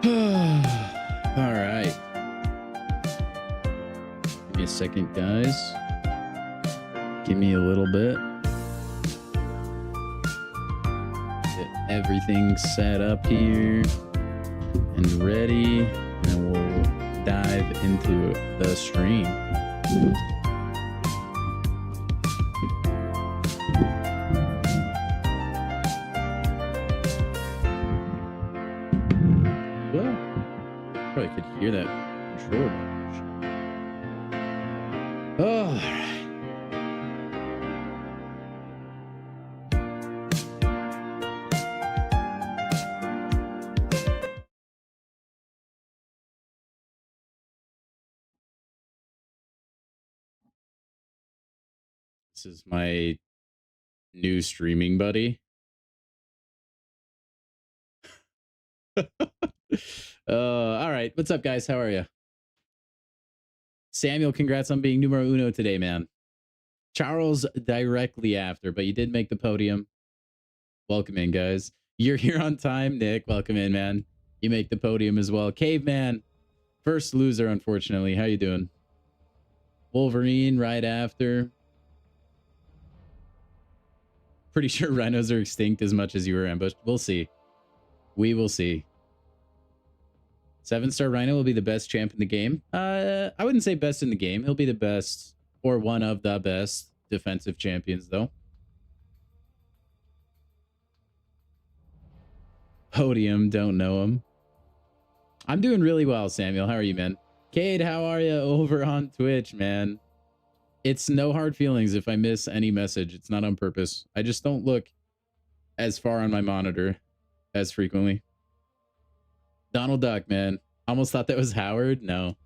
All right. Give me a second, guys. Give me a little bit. Get everything set up here and ready, and we'll dive into the stream. Well, probably could hear that control. Oh, all right. This is my new streaming buddy. All right. What's up, guys? How are you? Samuel, congrats on being numero uno today, man. Charles directly after, but you did make the podium. Welcome in, guys. You're here on time, Nick. Welcome in, man. You make the podium as well. Caveman, first loser, unfortunately. How you doing? Wolverine right after. Pretty sure rhinos are extinct as much as you were ambushed. We'll see. We will see. 7-star Rhino will be the best champ in the game. I wouldn't say best in the game. He'll be the best or one of the best defensive champions, though. Podium, don't know him. I'm doing really well, Samuel. How are you, man? Cade, how are you over on Twitch, man? It's no hard feelings if I miss any message. It's not on purpose. I just don't look as far on my monitor as frequently. Donald Duck, man. Almost thought that was Howard. No.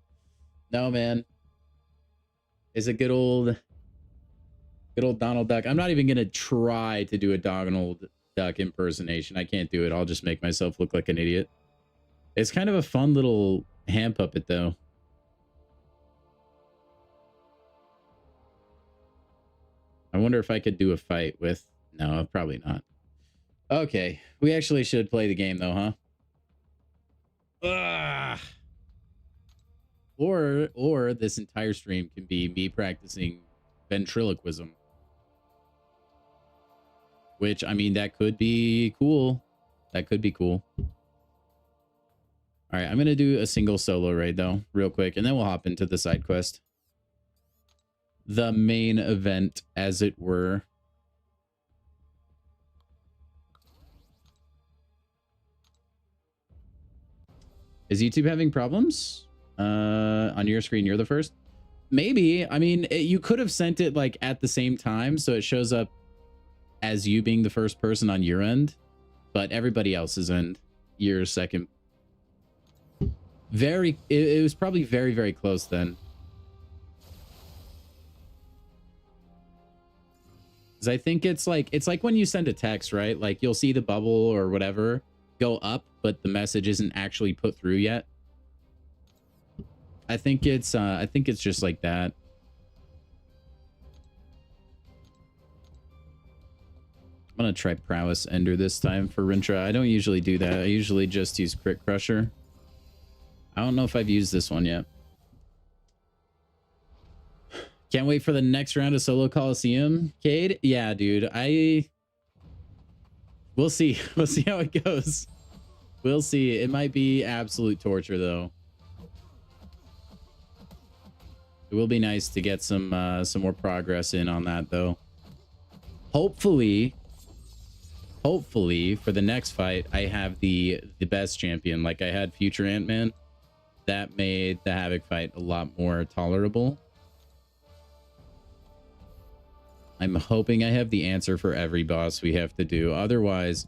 No, man. It's a good old Donald Duck. I'm not even going to try to do a Donald Duck impersonation. I can't do it. I'll just make myself look like an idiot. It's kind of a fun little hand puppet, though. I wonder if I could do a fight with... No, probably not. Okay. We actually should play the game, though, huh? Ugh. Or this entire stream can be me practicing ventriloquism. Which, I mean, that could be cool. That could be cool. All right, I'm going to do a single solo raid, though, real quick. And then we'll hop into the side quest. The main event, as it were. Is YouTube having problems? On your screen, you're the first? Maybe. I mean, you could have sent it like at the same time, so it shows up as you being the first person on your end, but everybody else's end, you're second. It was probably very, very close then. Because I think it's like when you send a text, right? Like you'll see the bubble or whatever go up, but the message isn't actually put through yet. I think it's just like that. I'm gonna try Prowess Ender this time for Rintra. I don't usually do that. I usually just use Crit Crusher. I don't know if I've used this one yet. Can't wait for the next round of Solo Coliseum, Cade. Yeah, dude. We'll see. We'll see how it goes. We'll see. It might be absolute torture, though. It will be nice to get some more progress in on that, though. Hopefully, for the next fight, I have the best champion. Like I had Future Ant-Man. That made the Havoc fight a lot more tolerable. I'm hoping I have the answer for every boss we have to do. Otherwise,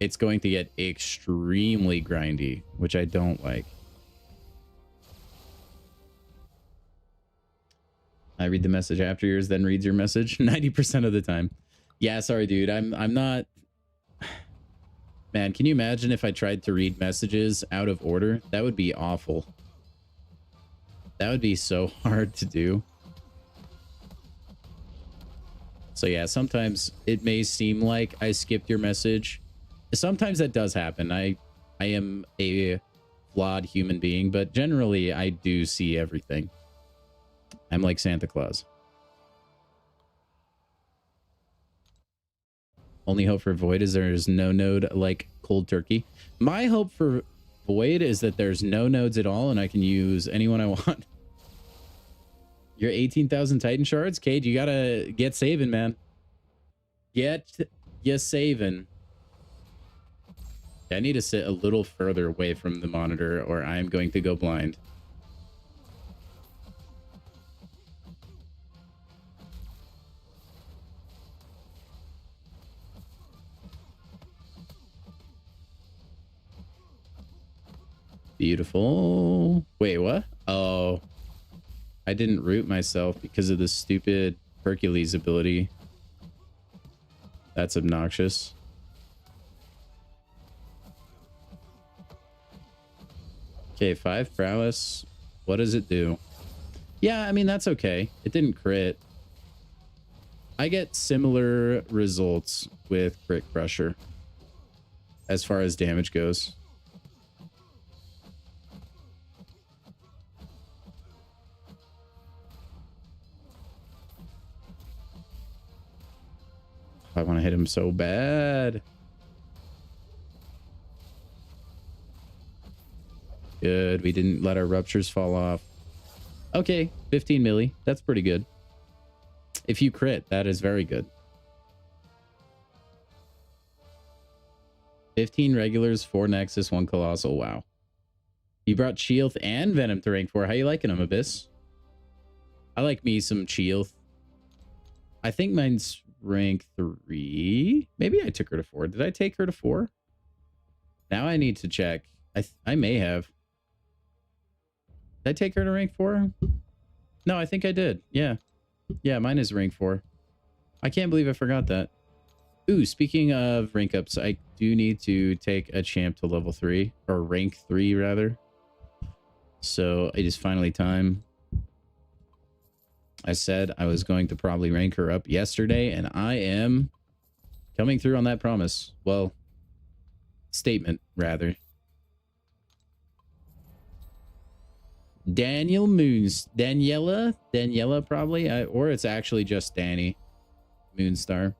it's going to get extremely grindy, which I don't like. I read the message after yours, then reads your message 90% of the time. Yeah, sorry, dude. I'm not... Man, can you imagine if I tried to read messages out of order? That would be awful. That would be so hard to do. So yeah, sometimes it may seem like I skipped your message. Sometimes that does happen. I am a flawed human being, but generally I do see everything. I'm like Santa Claus. Only hope for Void is there's no node like cold turkey. My hope for Void is that there's no nodes at all and I can use anyone I want. Your 18,000 Titan shards? Cade, you gotta get saving, man. Get you saving. I need to sit a little further away from the monitor or I'm going to go blind. Beautiful. Wait, what? Oh, I didn't root myself because of the stupid Hercules ability. That's obnoxious. Okay, 5 prowess. What does it do? Yeah, I mean, that's okay. It didn't crit. I get similar results with Crit Crusher as far as damage goes. I want to hit him so bad. Good. We didn't let our ruptures fall off. Okay, 15 milli. That's pretty good. If you crit, that is very good. 15 regulars, 4 Nexus, 1 Colossal. Wow. You brought Sheath and Venom to rank 4. How you liking them, Abyss? I like me some Sheath. I think mine's rank 3. Maybe I took her to 4. Did I take her to 4? Now I need to check. I may have. Did I take her to rank 4? No, I think I did. Yeah. Yeah, mine is rank 4. I can't believe I forgot that. Ooh, speaking of rank ups, I do need to take a champ to level 3. Or rank 3, rather. So it is finally time. I said I was going to probably rank her up yesterday, and I am coming through on that promise. Well, statement, rather. Daniel Moons. Daniela, probably. Or it's actually just Danny Moonstar.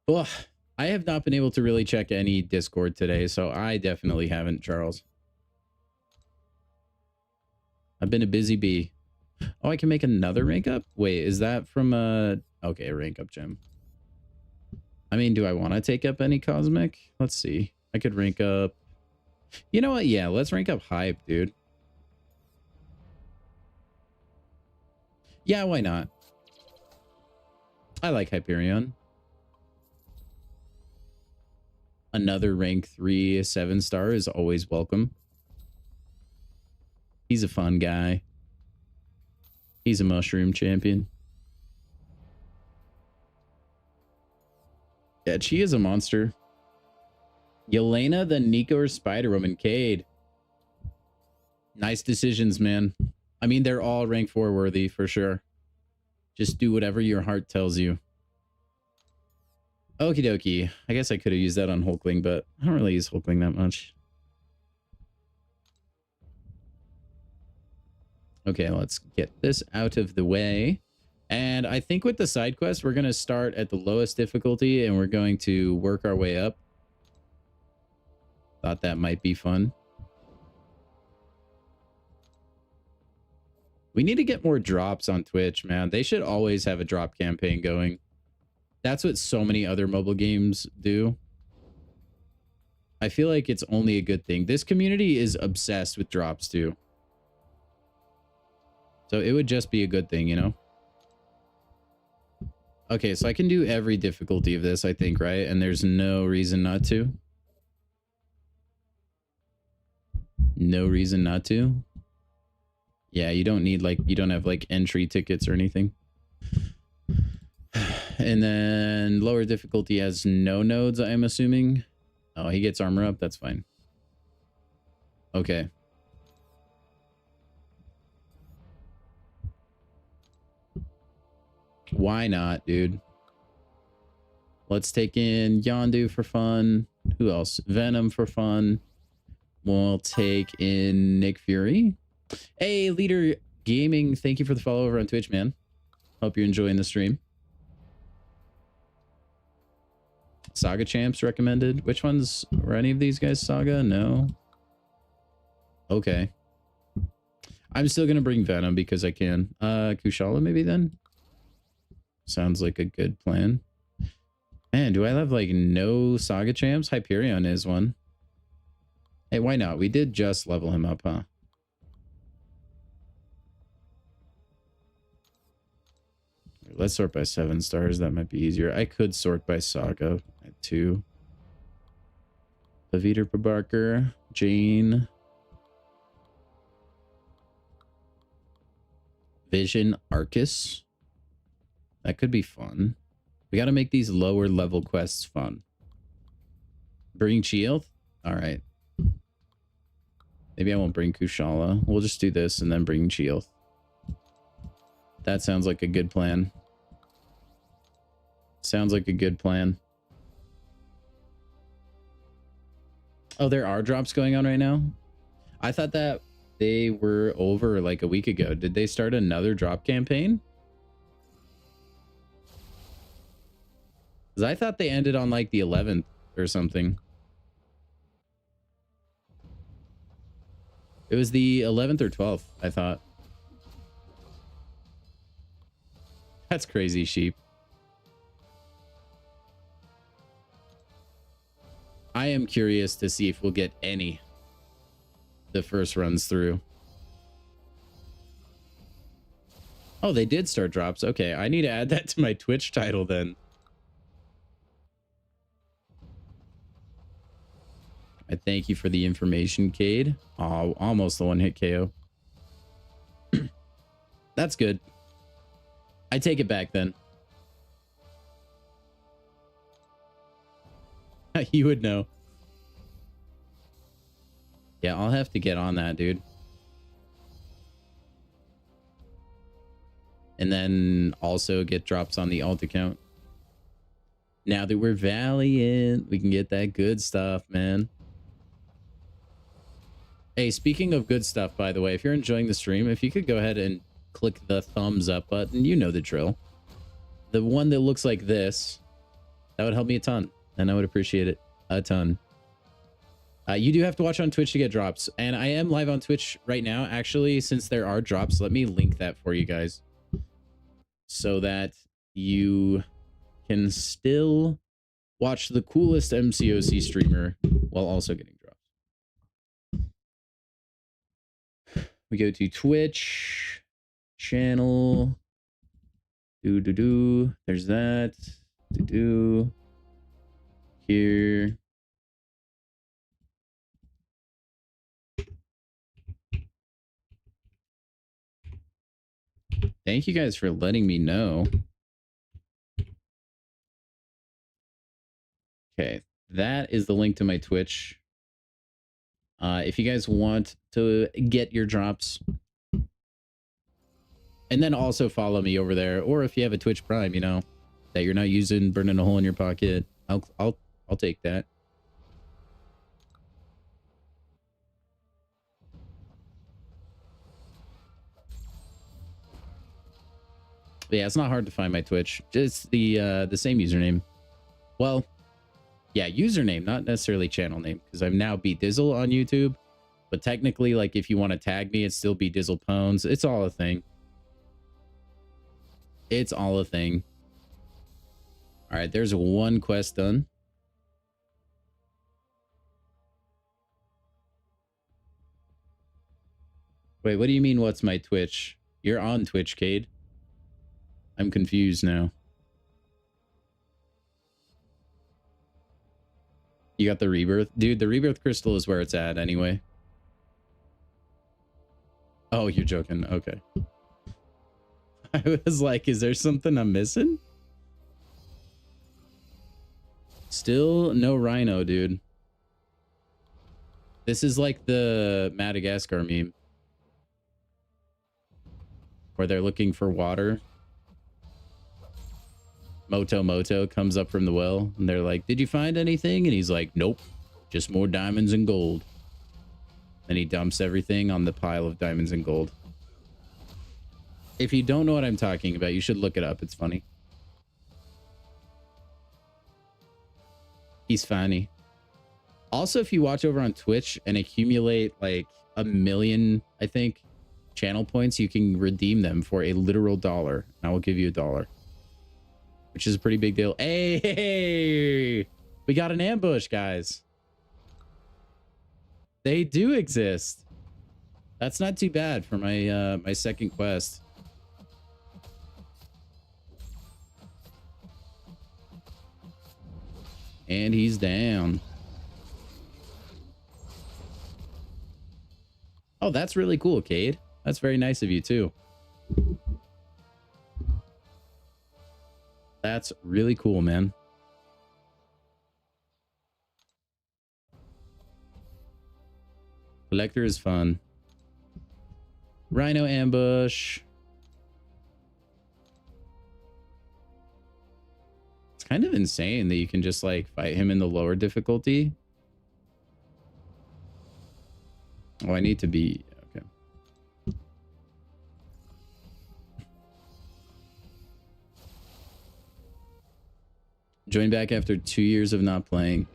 Ugh, I have not been able to really check any Discord today, so I definitely haven't, Charles. I've been a busy bee. Oh, I can make another rank up? Wait, is that from okay, a rank up gem. I mean, do I want to take up any cosmic? Let's see. I could rank up. You know what? Yeah, let's rank up hype, dude. Yeah, why not? I like Hyperion. Another rank 3 7-star is always welcome. He's a fun guy. He's a mushroom champion. Yeah, she is a monster. Yelena, the Nico or Spider-Woman. Cade. Nice decisions, man. I mean, they're all rank 4 worthy for sure. Just do whatever your heart tells you. Okie dokie. I guess I could have used that on Hulkling, but I don't really use Hulkling that much. Okay, let's get this out of the way. And I think with the side quest, we're going to start at the lowest difficulty and we're going to work our way up. Thought that might be fun. We need to get more drops on Twitch, man. They should always have a drop campaign going. That's what so many other mobile games do. I feel like it's only a good thing. This community is obsessed with drops too. So it would just be a good thing, you know? Okay, so I can do every difficulty of this, I think, right? And there's no reason not to. No reason not to. Yeah, you don't need, like, you don't have, like, entry tickets or anything. And then lower difficulty has no nodes, I'm assuming. Oh, he gets armor up. That's fine. Okay. Why not, dude? Let's take in Yondu for fun. Who else? Venom for fun. We'll take in Nick Fury. Hey, Leader Gaming, thank you for the follow over on Twitch, man. Hope you're enjoying the stream. Saga Champs recommended. Which ones were any of these guys Saga? No. Okay. I'm still gonna bring Venom because I can. Kushala maybe then? Sounds like a good plan. Man, do I have like no Saga Champs? Hyperion is one. Hey, why not? We did just level him up, huh? Let's sort by 7 stars. That might be easier. I could sort by Saga at 2. Paviter Barker, Jane, Vision, Arcus. That could be fun. We got to make these lower level quests fun. Bring Shield? All right. Maybe I won't bring Kushala. We'll just do this and then bring Shield. That sounds like a good plan. Sounds like a good plan. Oh, there are drops going on right now? I thought that they were over like a week ago. Did they start another drop campaign? Because I thought they ended on like the 11th or something. It was the 11th or 12th, I thought. That's crazy, sheep. I am curious to see if we'll get any the first runs through. Oh, they did start drops. Okay, I need to add that to my Twitch title then. I thank you for the information, Cade. Oh, almost the one-hit KO. That's good. I take it back then. You would know. Yeah, I'll have to get on that, dude. And then also get drops on the alt account. Now that we're Valiant, we can get that good stuff, man. Hey, speaking of good stuff, by the way, if you're enjoying the stream, if you could go ahead and click the thumbs up button, you know the drill. The one that looks like this, that would help me a ton. And I would appreciate it a ton. You do have to watch on Twitch to get drops. And I am live on Twitch right now. Actually, since there are drops, let me link that for you guys. So that you can still watch the coolest MCOC streamer while also getting drops. We go to Twitch channel. There's that. Here. Thank you guys for letting me know. Okay, that is the link to my Twitch. If you guys want to get your drops, and then also follow me over there, or if you have a Twitch Prime, you know, that you're not using, burning a hole in your pocket, I'll take that. But yeah, it's not hard to find my Twitch. Just the same username. Well, yeah, username, not necessarily channel name, because I'm now BDizzle on YouTube. But technically, like, if you want to tag me, it's still BDizzle Pones. It's all a thing. It's all a thing. All right, there's one quest done. Wait, what do you mean, what's my Twitch? You're on Twitch, Cade. I'm confused now. You got the rebirth? Dude, the rebirth crystal is where it's at anyway. Oh, you're joking. Okay. I was like, is there something I'm missing? Still no Rhino, dude. This is like the Madagascar meme, where they're looking for water. Moto comes up from the well, and they're like, did you find anything? And he's like, nope, just more diamonds and gold. Then he dumps everything on the pile of diamonds and gold. If you don't know what I'm talking about, you should look it up. It's funny. He's funny. Also, if you watch over on Twitch and accumulate like 1 million, I think, channel points, you can redeem them for a literal $1. And I will give you $1, which is a pretty big deal. Hey, we got an ambush, guys. They do exist. That's not too bad for my my second quest. And he's down. Oh, that's really cool, Cade. That's very nice of you, too. That's really cool, man. Collector is fun. Rhino ambush. It's kind of insane that you can just like fight him in the lower difficulty. Oh, I need to be okay. Join back after 2 years of not playing.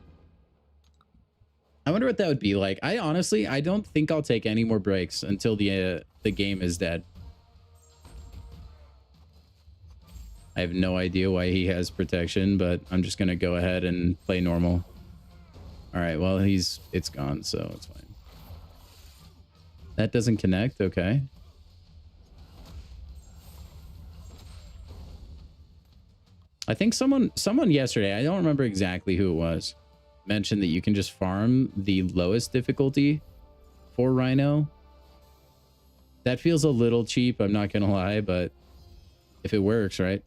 I wonder what that would be like. I honestly, I don't think I'll take any more breaks until the game is dead. I have no idea why he has protection, but I'm just gonna go ahead and play normal. All right, well, it's gone, so it's fine. That doesn't connect, okay. I think someone yesterday, I don't remember exactly who it was, mentioned that you can just farm the lowest difficulty for Rhino. That feels a little cheap, I'm not gonna lie, but if it works, right?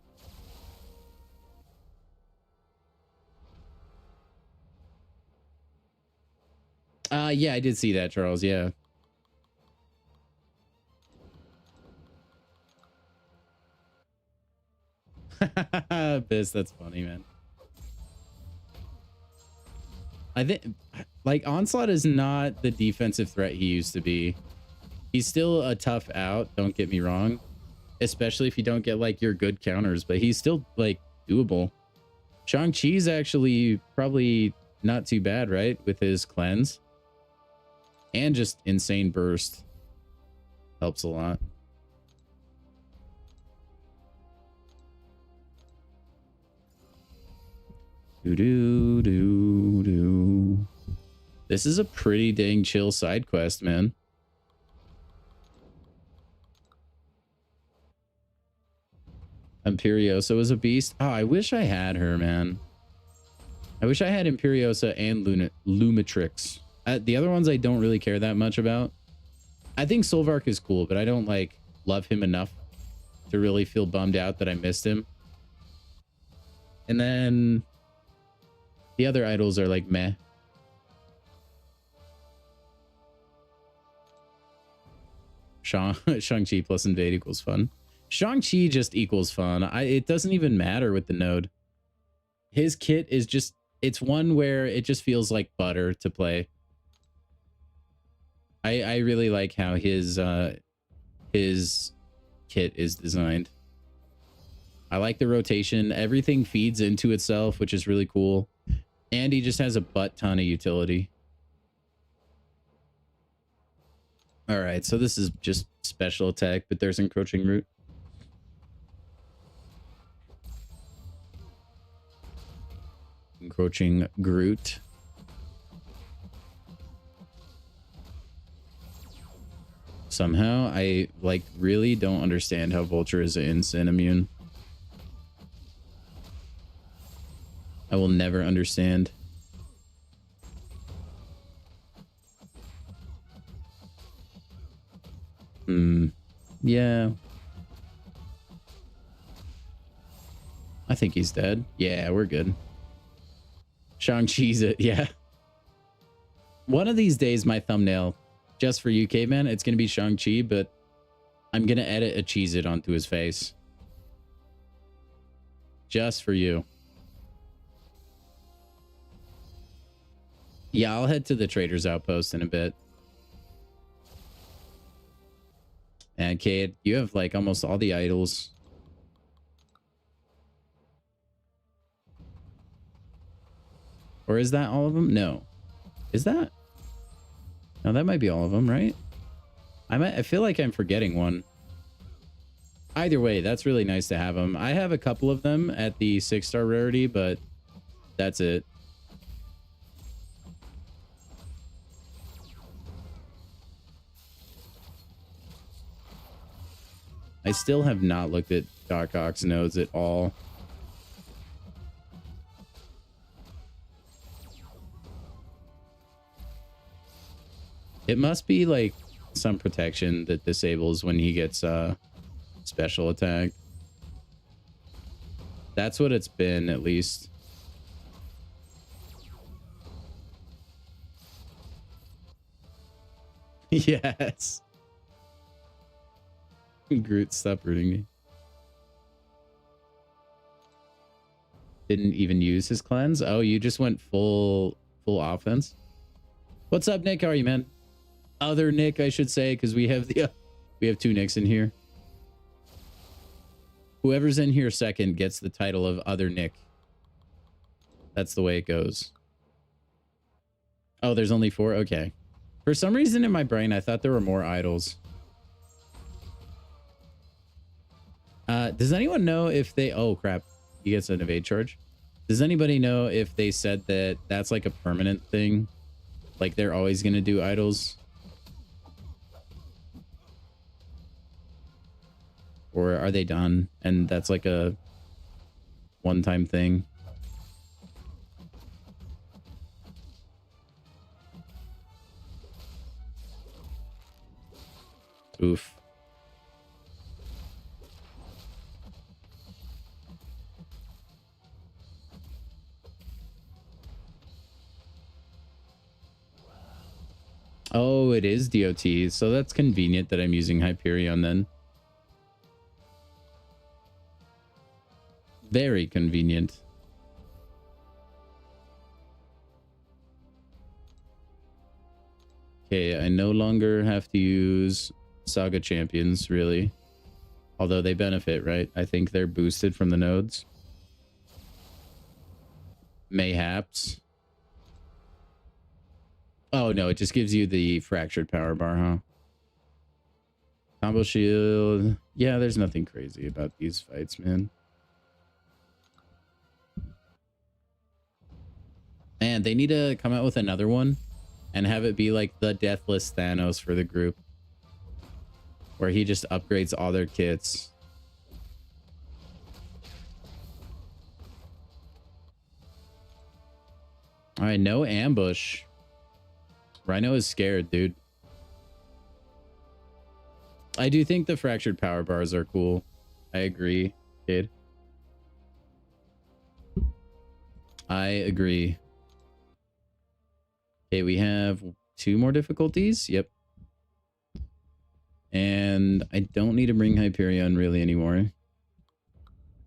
Yeah, I did see that, Charles. Yeah. Biz, that's funny, man. I think like Onslaught is not the defensive threat he used to be. He's still a tough out, don't get me wrong, especially if you don't get like your good counters, but he's still like doable. Shang-Chi's actually probably not too bad, right? With his cleanse and just insane burst helps a lot. Do. This is a pretty dang chill side quest, man. Imperiosa was a beast. Oh, I wish I had her, man. I wish I had Imperiosa and Lumitrix. The other ones I don't really care that much about. I think Solvark is cool, but I don't like love him enough to really feel bummed out that I missed him. And then the other idols are like meh. Shang-Chi plus invade equals fun. Shang-Chi just equals fun. It doesn't even matter with the node. His kit is just, it's one where it just feels like butter to play. I really like how his kit is designed. I like the rotation. Everything feeds into itself, which is really cool. And he just has a butt ton of utility. All right, so this is just special attack, but there's encroaching root. Encroaching Groot. Somehow, I like really don't understand how Vulture is instant immune. I will never understand. Yeah. I think he's dead. Yeah, we're good. Shang-Chi's it. Yeah. One of these days, my thumbnail, just for you, Caveman, it's going to be Shang-Chi, but I'm going to edit a Cheez-It onto his face. Just for you. Yeah, I'll head to the Trader's Outpost in a bit. And Cade, you have like almost all the idols. Or is that all of them? No. Is that? No, that might be all of them, right? I feel like I'm forgetting one. Either way, that's really nice to have them. I have a couple of them at the 6-star rarity, but that's it. I still have not looked at Doc Ock's nodes at all. It must be like some protection that disables when he gets special attack. That's what it's been, at least. Yes. Groot, stop rooting me. Didn't even use his cleanse. Oh, you just went full offense. What's up, Nick? How are you, man? Other Nick, I should say, because we have the we have two Nicks in here. Whoever's in here second gets the title of Other Nick. That's the way it goes. Oh, there's only 4? Okay. For some reason in my brain, I thought there were more idols. Does anyone know if they... Oh, crap. He gets an evade charge. Does anybody know if they said that that's like a permanent thing? Like they're always going to do idols? Or are they done? And that's like a one-time thing? Oof. Oh, it is DOT. So that's convenient that I'm using Hyperion then. Very convenient. Okay, I no longer have to use Saga Champions, really. Although they benefit, right? I think they're boosted from the nodes. Mayhaps. Oh, no, it just gives you the fractured power bar, huh? Combo shield. Yeah, there's nothing crazy about these fights, man. Man, they need to come out with another one and have it be like the Deathless Thanos for the group, where he just upgrades all their kits. All right, no ambush. Rhino is scared, dude. I do think the fractured power bars are cool. I agree, kid. I agree. Okay, we have 2 more difficulties. Yep. And I don't need to bring Hyperion really anymore.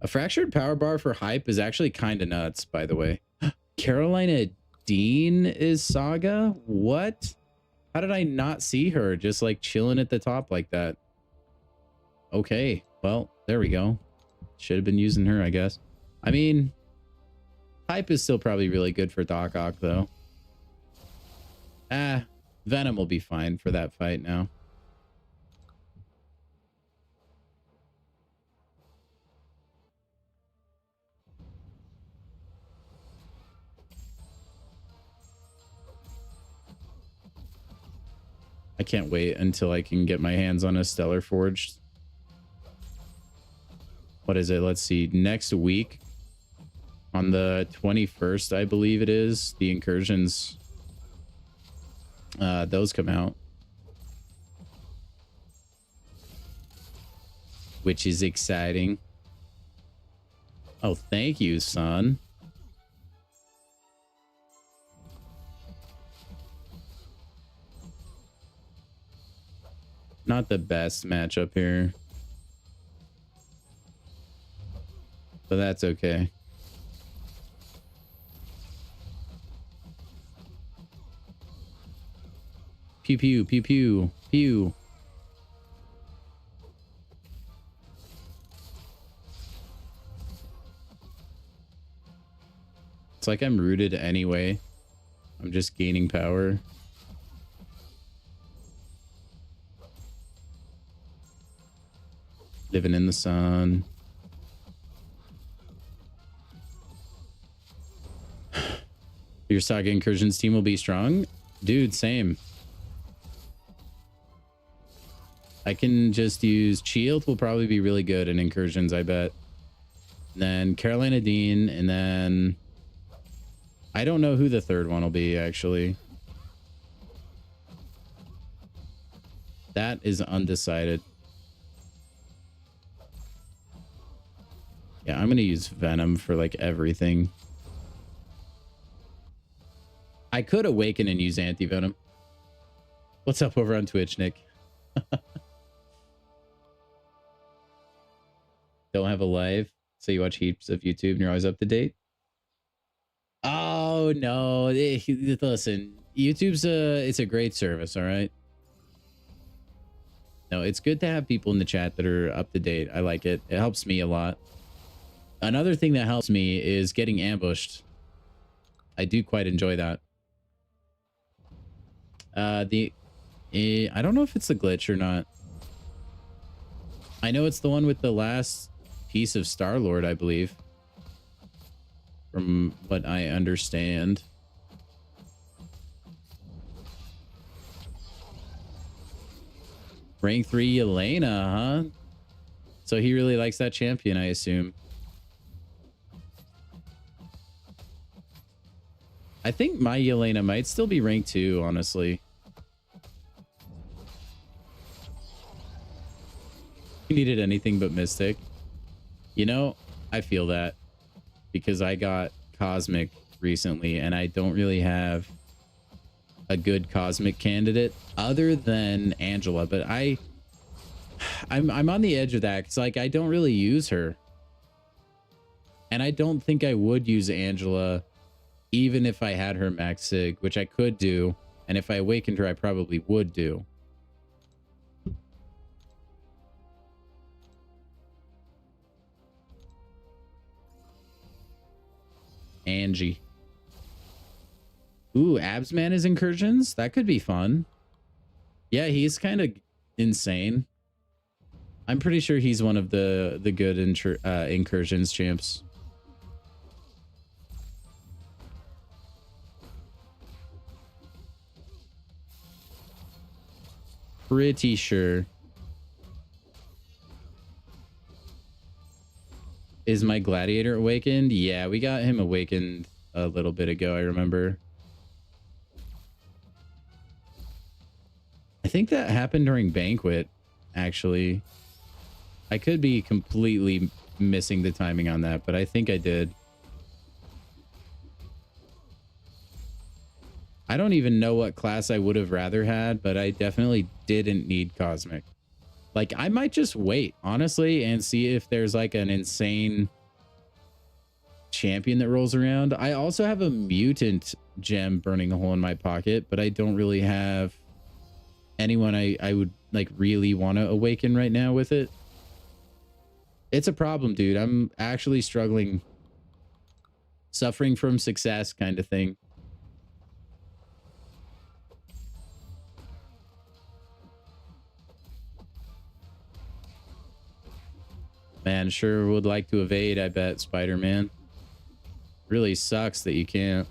A fractured power bar for hype is actually kind of nuts, by the way. Carolina Dean is Saga? What? How did I not see her just like chilling at the top like that? Okay, well, there we go. Should have been using her, I guess. I mean, hype is still probably really good for Doc Ock, though. Venom will be fine for that fight now. I can't wait until I can get my hands on a Stellar Forged. What is it? Let's see. Next week, on the 21st, I believe it is, the incursions, those come out. Which is exciting. Oh, thank you, son. Not the best matchup here, but that's okay. Pew, pew, pew, pew, pew. It's like I'm rooted anyway. I'm just gaining power. Living in the sun. Your Saga Incursions team will be strong? Dude, same. I can just use Shield will probably be really good in Incursions, I bet. And then Carolina Dean, and then... I don't know who the third one will be, actually. That is undecided. Yeah, I'm going to use Venom for, like, everything. I could Awaken and use Anti-Venom. What's up over on Twitch, Nick? Don't have a live, so you watch heaps of YouTube and you're always up to date? Oh, no. Listen, YouTube's it's a great service, all right? No, it's good to have people in the chat that are up to date. I like it. It helps me a lot. Another thing that helps me is getting ambushed. I do quite enjoy that. I don't know if it's the glitch or not. I know it's the one with the last piece of Star-Lord, I believe. From what I understand. Rank 3 Yelena, huh? So he really likes that champion, I assume. I think my Yelena might still be rank 2, honestly. You needed anything but Mystic. You know, I feel that. Because I got Cosmic recently, and I don't really have a good Cosmic candidate other than Angela. But I'm on the edge of that. It's like I don't really use her. And I don't think I would use Angela even if I had her max sig, which I could do. And if I awakened her, I probably would do. Angie. Ooh, Absman is Incursions? That could be fun. Yeah, he's kind of insane. I'm pretty sure he's one of the good Incursions champs. Pretty sure. Is my Gladiator awakened? Yeah, we got him awakened a little bit ago, I remember. I think that happened during Banquet, actually. I could be completely missing the timing on that, but I think I did. I don't even know what class I would have rather had, but I definitely didn't need Cosmic. Like, I might just wait, honestly, and see if there's, like, an insane champion that rolls around. I also have a mutant gem burning a hole in my pocket, but I don't really have anyone I would, like, really want to awaken right now with it. It's a problem, dude. I'm actually struggling. Suffering from success kind of thing. Man, sure would like to evade, I bet, Spider-Man. Really sucks that you can't.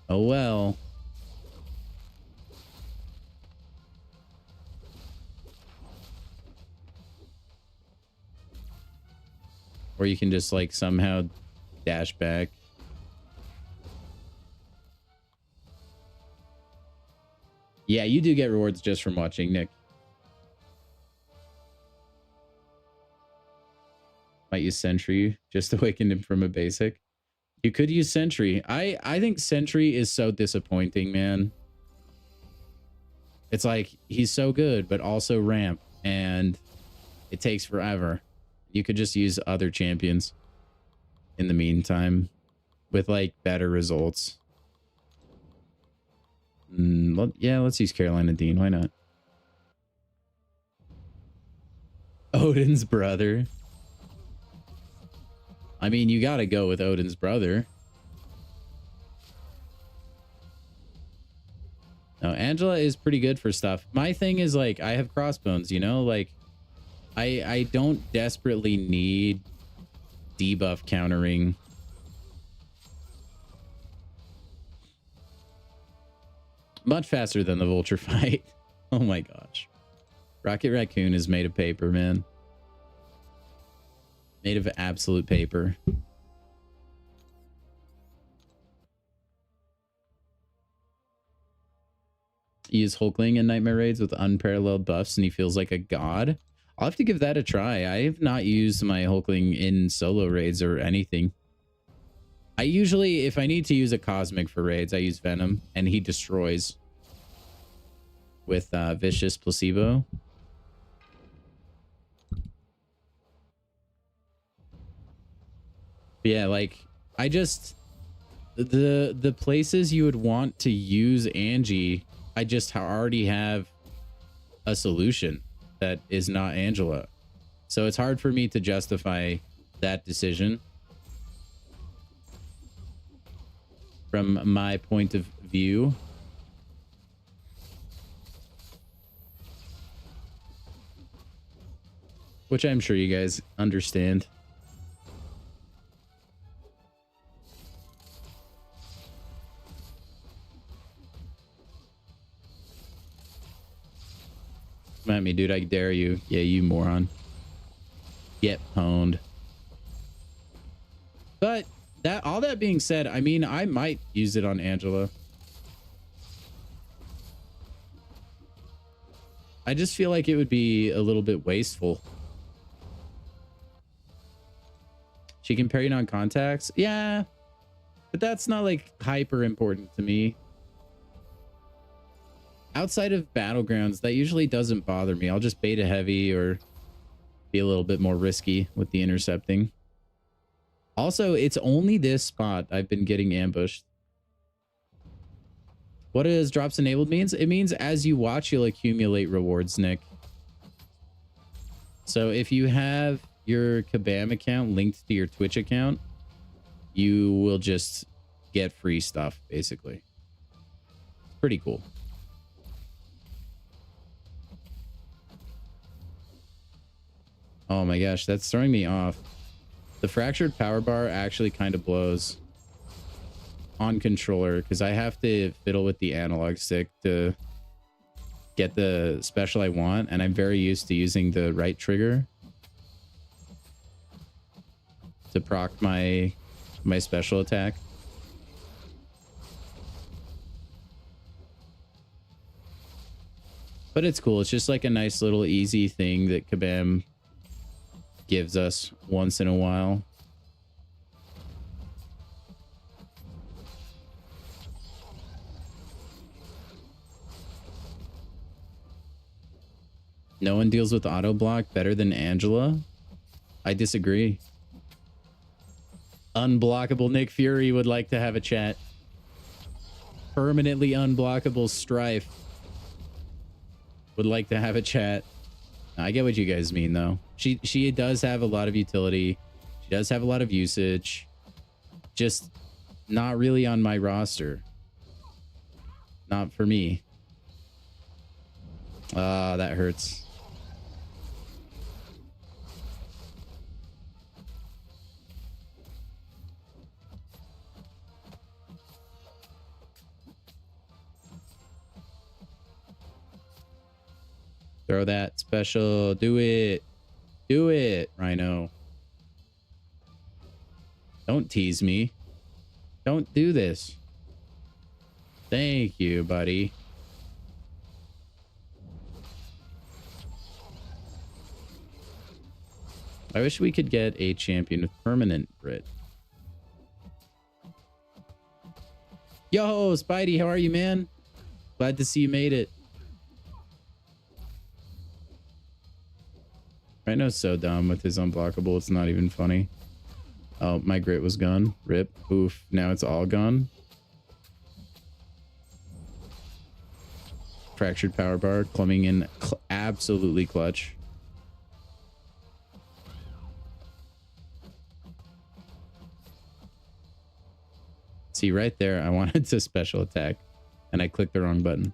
Oh, well. Or you can just, like, somehow dash back. Yeah, you do get rewards just from watching, Nick. Might use Sentry, just awakened him from a basic. You could use Sentry. I think Sentry is so disappointing, man. It's like, he's so good, but also ramp, and it takes forever. You could just use other champions in the meantime with, like, better results. Yeah, let's use Carolina Dean. Why not? Odin's brother. I mean, you gotta go with Odin's brother. No, Angela is pretty good for stuff. My thing is, like, I have crossbones, you know? Like, I don't desperately need debuff countering. Much faster than the Vulture fight. Oh my gosh. Rocket Raccoon is made of paper, man. Made of absolute paper. He is Hulkling in Nightmare Raids with unparalleled buffs, and he feels like a god. I'll have to give that a try. I have not used my Hulkling in solo raids or anything. I usually, if I need to use a Cosmic for raids, I use Venom, and he destroys with Vicious Placebo. But yeah, like, I just... The places you would want to use Angie, I just already have a solution that is not Angela. So it's hard for me to justify that decision from my point of view. Which I'm sure you guys understand. Come at me, dude. I dare you. Yeah, you moron. Get pwned. But all that being said, I mean, I might use it on Angela. I just feel like it would be a little bit wasteful. She can parry non-contacts? Yeah. But that's not like hyper important to me. Outside of Battlegrounds, that usually doesn't bother me. I'll just beta heavy or be a little bit more risky with the intercepting. Also, it's only this spot I've been getting ambushed. What does drops enabled means? It means as you watch, you'll accumulate rewards, Nick. So if you have your Kabam account linked to your Twitch account, you will just get free stuff, basically. It's pretty cool. Oh my gosh, that's throwing me off. The fractured power bar actually kind of blows on controller because I have to fiddle with the analog stick to get the special I want, and I'm very used to using the right trigger to proc my special attack. But it's cool. It's just like a nice little easy thing that Kabam gives us once in a while. No one deals with auto block better than Angela. I disagree. Unblockable Nick Fury would like to have a chat. Permanently unblockable Strife would like to have a chat. I get what you guys mean, though. She does have a lot of utility. She does have a lot of usage. Just not really on my roster. Not for me. Ah, that hurts. Throw that special. Do it. Do it, Rhino. Don't tease me. Don't do this. Thank you, buddy. I wish we could get a champion with permanent Brit. Yo, Spidey, how are you, man? Glad to see you made it. Rhino's so dumb with his unblockable, it's not even funny. Oh, my grit was gone. Rip. Oof. Now it's all gone. Fractured power bar. Clumbing in. Absolutely clutch. See, right there, I wanted to special attack, and I clicked the wrong button.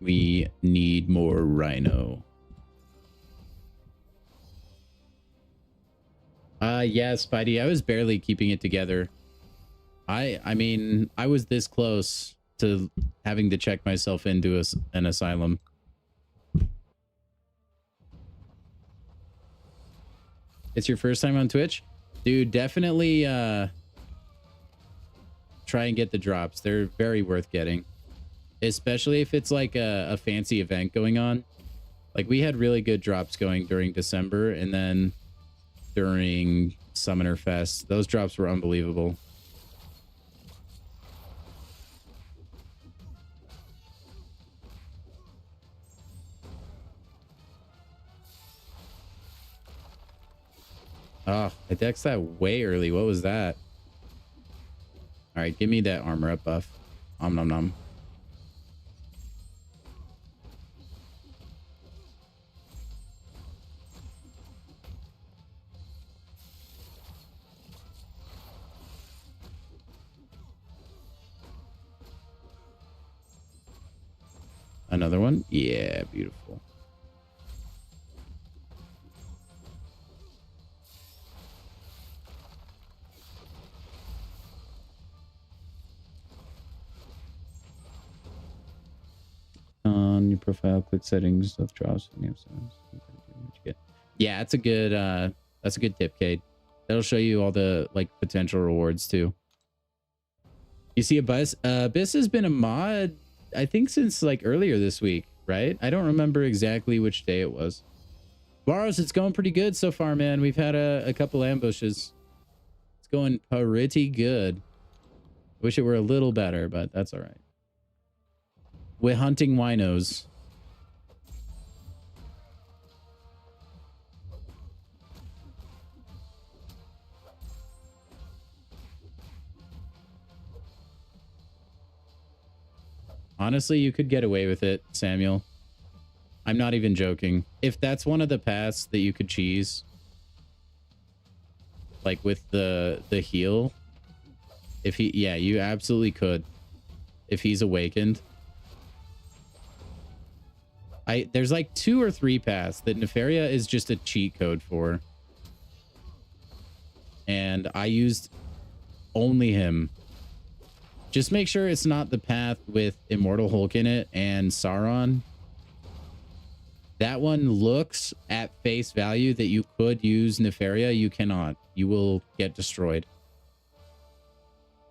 We need more Rhino. Yeah, Spidey, I was barely keeping it together. I mean, I was this close to having to check myself into an asylum. It's your first time on Twitch? Dude, definitely try and get the drops. They're very worth getting. Especially if it's like a fancy event going on. Like we had really good drops going during December, and then during Summoner Fest, those drops were unbelievable. Oh, I dexed that way early. What was that? All right, give me that armor up buff. Om nom nom. Another one? Yeah, beautiful. On your profile, click settings, stuff drops. Yeah, that's a good tip, Cade. That'll show you all the like potential rewards too. You see, Abyss has been a mod, I think, since like earlier this week, right? I don't remember exactly which day it was. Baros, it's going pretty good so far, man. We've had a couple ambushes. It's going pretty good. Wish it were a little better, but that's all right. We're hunting winos. Honestly, you could get away with it, Samuel. I'm not even joking. If that's one of the paths that you could cheese, like with the heal, if he, yeah, you absolutely could. If he's awakened. There's like 2 or 3 paths that Nefaria is just a cheat code for. And I used only him. Just make sure it's not the path with Immortal Hulk in it and Sauron. That one looks at face value that you could use Nefaria. You cannot. You will get destroyed.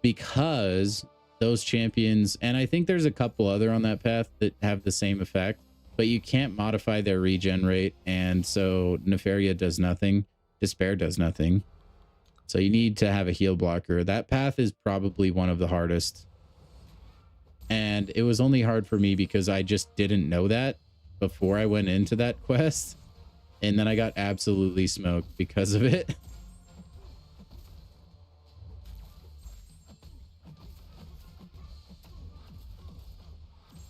Because those champions, and I think there's a couple other on that path that have the same effect, but you can't modify their regen rate, and so Nefaria does nothing. Despair does nothing. So you need to have a heal blocker. That path is probably one of the hardest. And it was only hard for me because I just didn't know that before I went into that quest. And then I got absolutely smoked because of it.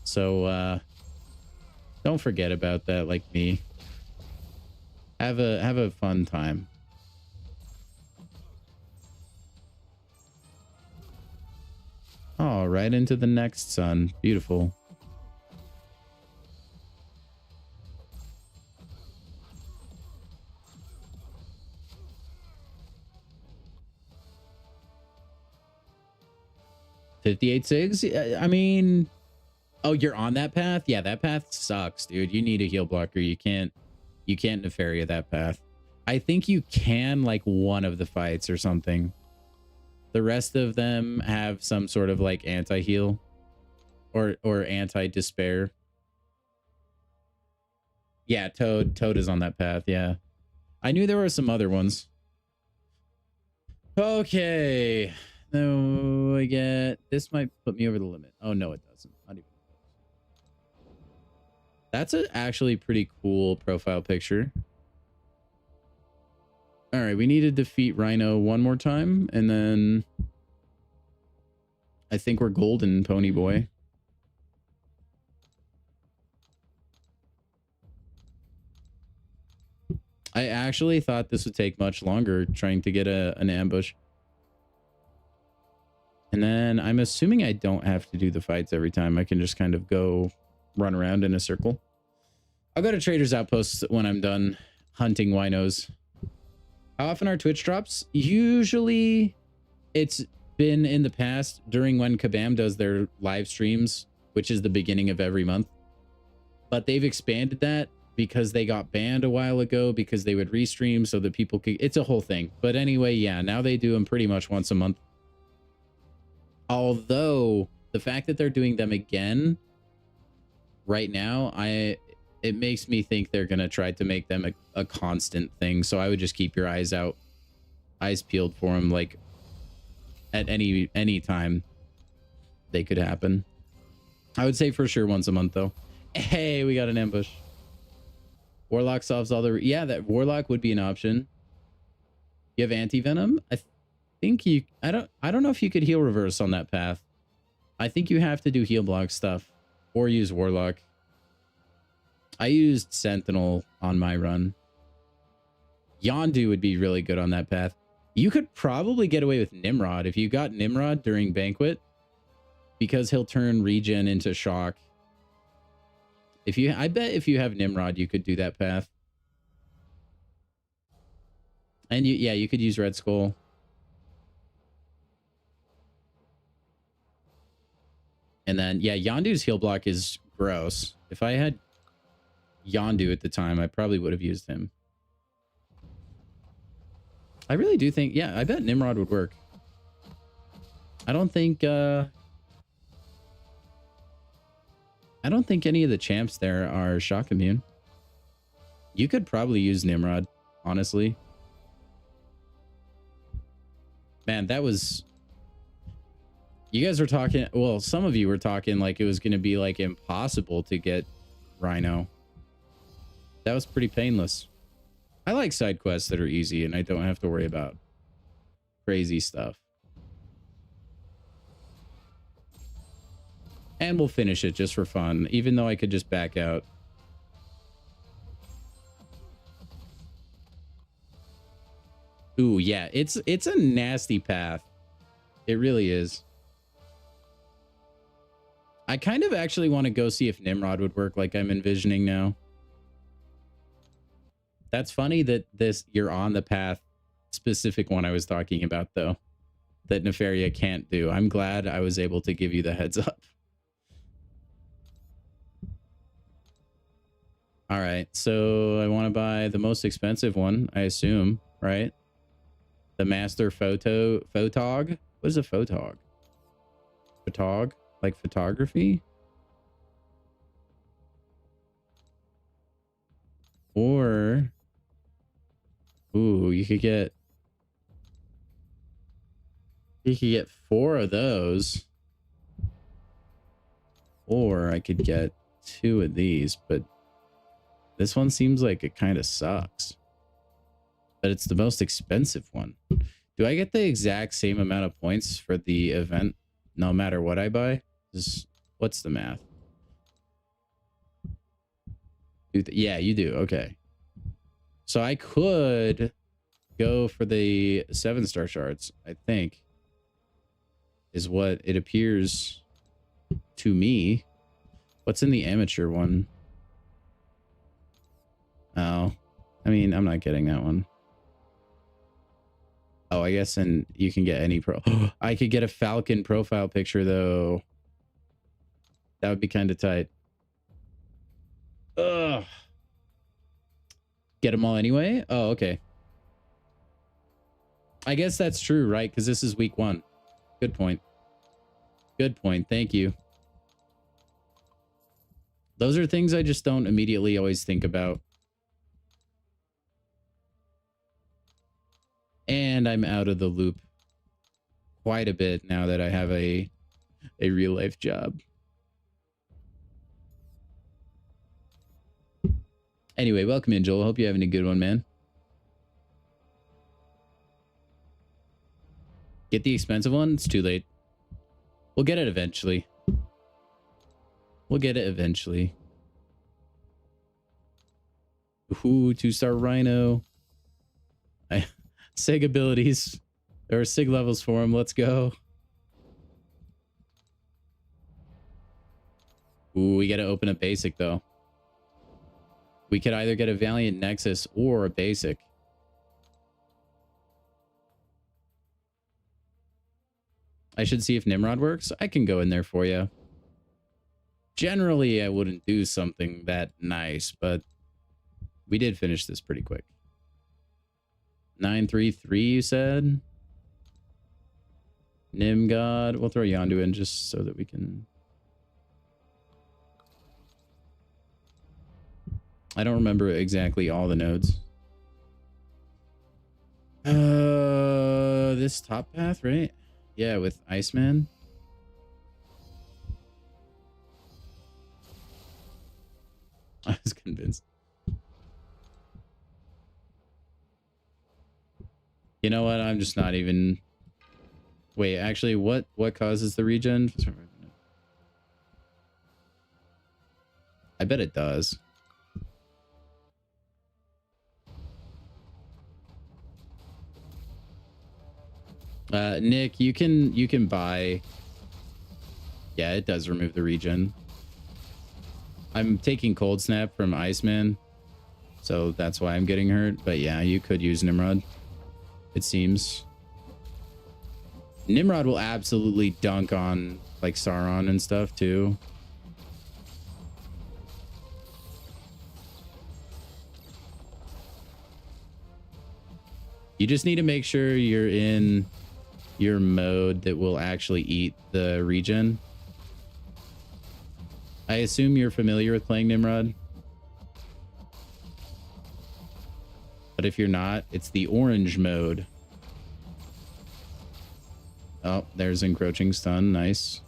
So don't forget about that, like me. Have a fun time. Oh, right into the next sun. Beautiful. $58 SIGs? I mean, oh, you're on that path? Yeah, that path sucks, dude. You need a heal blocker. You can't Nefaria that path. I think you can like one of the fights or something. The rest of them have some sort of like anti-heal or anti-despair. Yeah, Toad is on that path. Yeah, I knew there were some other ones. Okay, no, I get this might put me over the limit. Oh no, it doesn't. Not even. That's actually pretty cool profile picture. All right, we need to defeat Rhino one more time, and then I think we're golden, Pony Boy. I actually thought this would take much longer trying to get an ambush. And then I'm assuming I don't have to do the fights every time. I can just kind of go run around in a circle. I'll go to Trader's Outpost when I'm done hunting winos. How often are Twitch drops? Usually it's been in the past during when Kabam does their live streams, which is the beginning of every month. But they've expanded that because they got banned a while ago because they would restream so that people could... It's a whole thing. But anyway, yeah, now they do them pretty much once a month. Although the fact that they're doing them again right now, it makes me think they're going to try to make them a constant thing. So I would just keep your eyes peeled for them, like at any time they could happen. I would say for sure once a month though. Hey, we got an ambush. Warlock solves all the... Yeah, that Warlock would be an option. You have anti-venom? I think you... I don't know if you could heal reverse on that path. I think you have to do heal block stuff or use Warlock. I used Sentinel on my run. Yondu would be really good on that path. You could probably get away with Nimrod if you got Nimrod during Banquet, because he'll turn regen into shock. I bet if you have Nimrod, you could do that path. And you could use Red Skull. And then, yeah, Yondu's heal block is gross. If I had Yondu at the time, I probably would have used him. I really do think, yeah, I bet Nimrod would work. I don't think any of the champs there are shock immune. You could probably use Nimrod, honestly. Man, that was... You guys were talking... Well, some of you were talking like it was going to be like impossible to get Rhino. That was pretty painless. I like side quests that are easy and I don't have to worry about crazy stuff. And we'll finish it just for fun, even though I could just back out. Ooh, yeah, it's a nasty path. It really is. I kind of actually want to go see if Nimrod would work like I'm envisioning now. That's funny that you're on the path specific one I was talking about, though, that Nefaria can't do. I'm glad I was able to give you the heads up. All right, so I want to buy the most expensive one, I assume, right? The Master Photog? What is a Photog? Photog? Like photography? Or... Ooh, you could get 4 of those. Or I could get 2 of these, but this one seems like it kind of sucks. But it's the most expensive one. Do I get the exact same amount of points for the event no matter what I buy? What's the math? Yeah, you do. Okay. So I could go for the 7-star shards, I think, is what it appears to me. What's in the amateur one? Oh, I mean, I'm not getting that one. Oh, I guess, and you can get any I could get a Falcon profile picture, though. That would be kind of tight. Ugh. Get them all anyway? Oh, okay. I guess that's true, right? Because this is week 1. Good point. Good point. Thank you. Those are things I just don't immediately always think about. And I'm out of the loop quite a bit now that I have a real life job. Anyway, welcome in, Joel. Hope you're having a good one, man. Get the expensive one? It's too late. We'll get it eventually. We'll get it eventually. Ooh, 2-star Rhino. Sig abilities. There are Sig levels for him. Let's go. Ooh, we got to open a basic, though. We could either get a Valiant Nexus or a basic. I should see if Nimrod works. I can go in there for you. Generally, I wouldn't do something that nice, but we did finish this pretty quick. 933, you said? Nim God. We'll throw Yondu in just so that we can... I don't remember exactly all the nodes. This top path, right? Yeah, with Iceman. I was convinced. You know what? I'm just not even... Wait, actually, what causes the regen? I bet it does. Nick, you can buy... Yeah, it does remove the regen. I'm taking Cold Snap from Iceman, so that's why I'm getting hurt. But yeah, you could use Nimrod, it seems. Nimrod will absolutely dunk on like Sauron and stuff too. You just need to make sure you're in your mode that will actually eat the regen. I assume you're familiar with playing Nimrod. But if you're not, it's the orange mode. Oh, there's encroaching stun. Nice.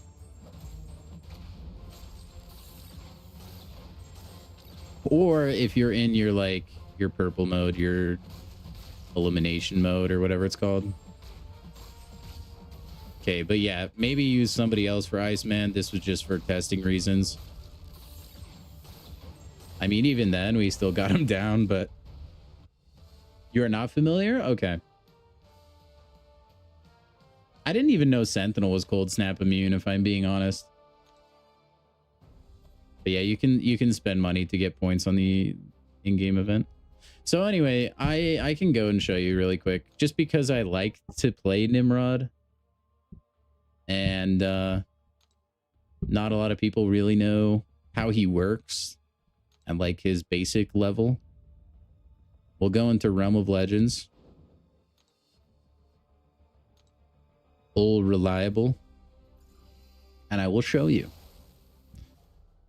Or if you're in your like your purple mode, your elimination mode or whatever it's called. Okay, but yeah, maybe use somebody else for Iceman. This was just for testing reasons. I mean, even then, we still got him down, but... You are not familiar? Okay. I didn't even know Sentinel was Cold Snap immune, if I'm being honest. But yeah, you can spend money to get points on the in-game event. So anyway, I can go and show you really quick, just because I like to play Nimrod. And not a lot of people really know how he works and like his basic level. We'll go into Realm of Legends. All reliable. And I will show you.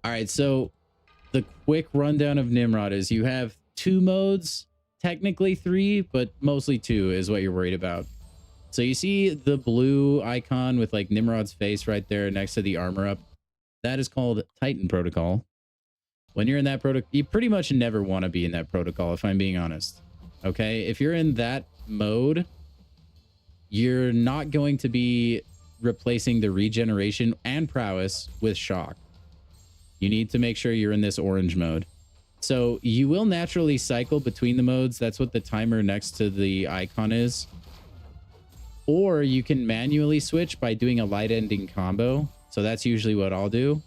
All right, so the quick rundown of Nimrod is you have 2 modes, technically 3, but mostly 2 is what you're worried about. So you see the blue icon with like Nimrod's face right there next to the armor up. That is called Titan Protocol. When you're in that protocol, you pretty much never want to be in that protocol, if I'm being honest. Okay, if you're in that mode, you're not going to be replacing the regeneration and prowess with shock. You need to make sure you're in this orange mode. So you will naturally cycle between the modes. That's what the timer next to the icon is. Or you can manually switch by doing a light ending combo. So that's usually what I'll do,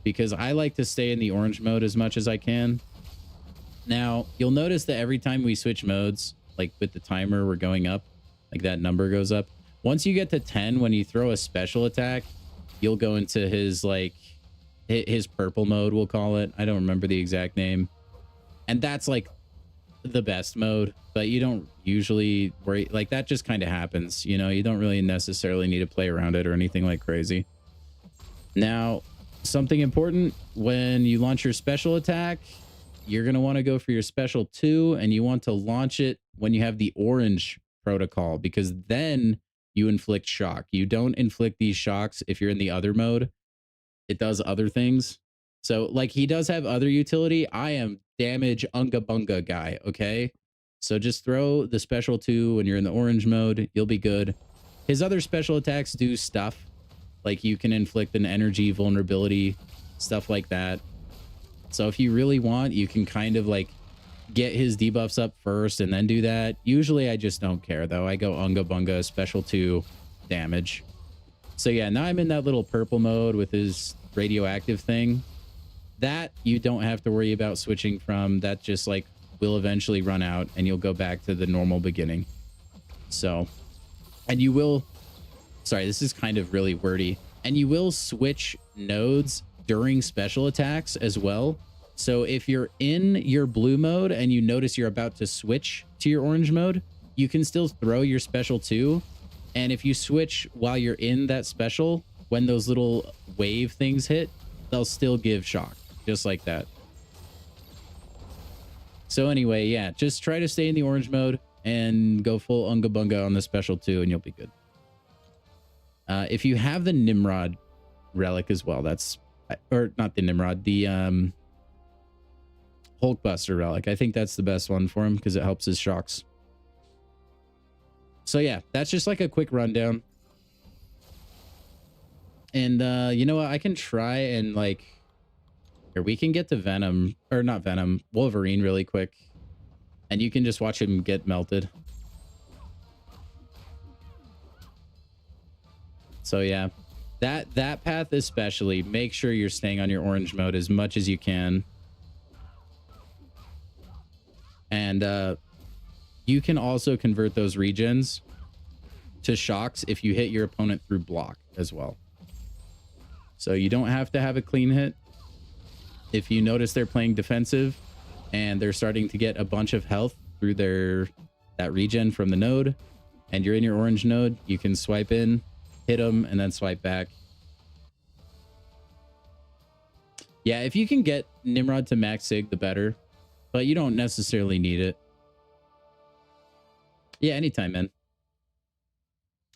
because I like to stay in the orange mode as much as I can. Now, you'll notice that every time we switch modes, like with the timer, we're going up, like that number goes up. Once you get to 10, when you throw a special attack, you'll go into his like his purple mode, we'll call it. I don't remember the exact name. And that's like the best mode, but you don't usually worry, like that just kind of happens, you know. You don't really necessarily need to play around it or anything like crazy. Now, something important, when you launch your special attack, you're going to want to go for your special 2, and you want to launch it when you have the orange protocol, because then you inflict shock. You don't inflict these shocks if you're in the other mode. It does other things. So like he does have other utility. I am damage unga bunga guy. Okay. So just throw the special 2 when you're in the orange mode. You'll be good. His other special attacks do stuff, Like you can inflict an energy vulnerability, stuff like that. So if you really want, you can kind of like get his debuffs up first and then do that. Usually I just don't care though. I go Unga Bunga, special 2, damage. So yeah, now I'm in that little purple mode with his radioactive thing. That you don't have to worry about switching from. That just like will eventually run out and you'll go back to the normal beginning. So, and you will, sorry, this is kind of really wordy, and you will switch nodes during special attacks as well. So if you're in your blue mode and you notice you're about to switch to your orange mode, you can still throw your special 2. And if you switch while you're in that special, when those little wave things hit, they'll still give shock, just like that. So anyway, yeah, just try to stay in the orange mode and go full Unga Bunga on the special 2 and you'll be good. If you have the Nimrod relic as well, that's, or not the Nimrod, the Hulkbuster relic. I think that's the best one for him because it helps his shocks. So yeah, that's just like a quick rundown. And you know what? I can try and like, here, we can get to Venom, or not Venom, Wolverine really quick. And you can just watch him get melted. So yeah, that path especially, make sure you're staying on your orange mode as much as you can. And you can also convert those regens to shocks if you hit your opponent through block as well. So you don't have to have a clean hit. If you notice they're playing defensive and they're starting to get a bunch of health through that regen from the node, and you're in your orange node, you can swipe in, hit them, and then swipe back. Yeah, if you can get Nimrod to max sig, the better. But you don't necessarily need it. Yeah, anytime, man.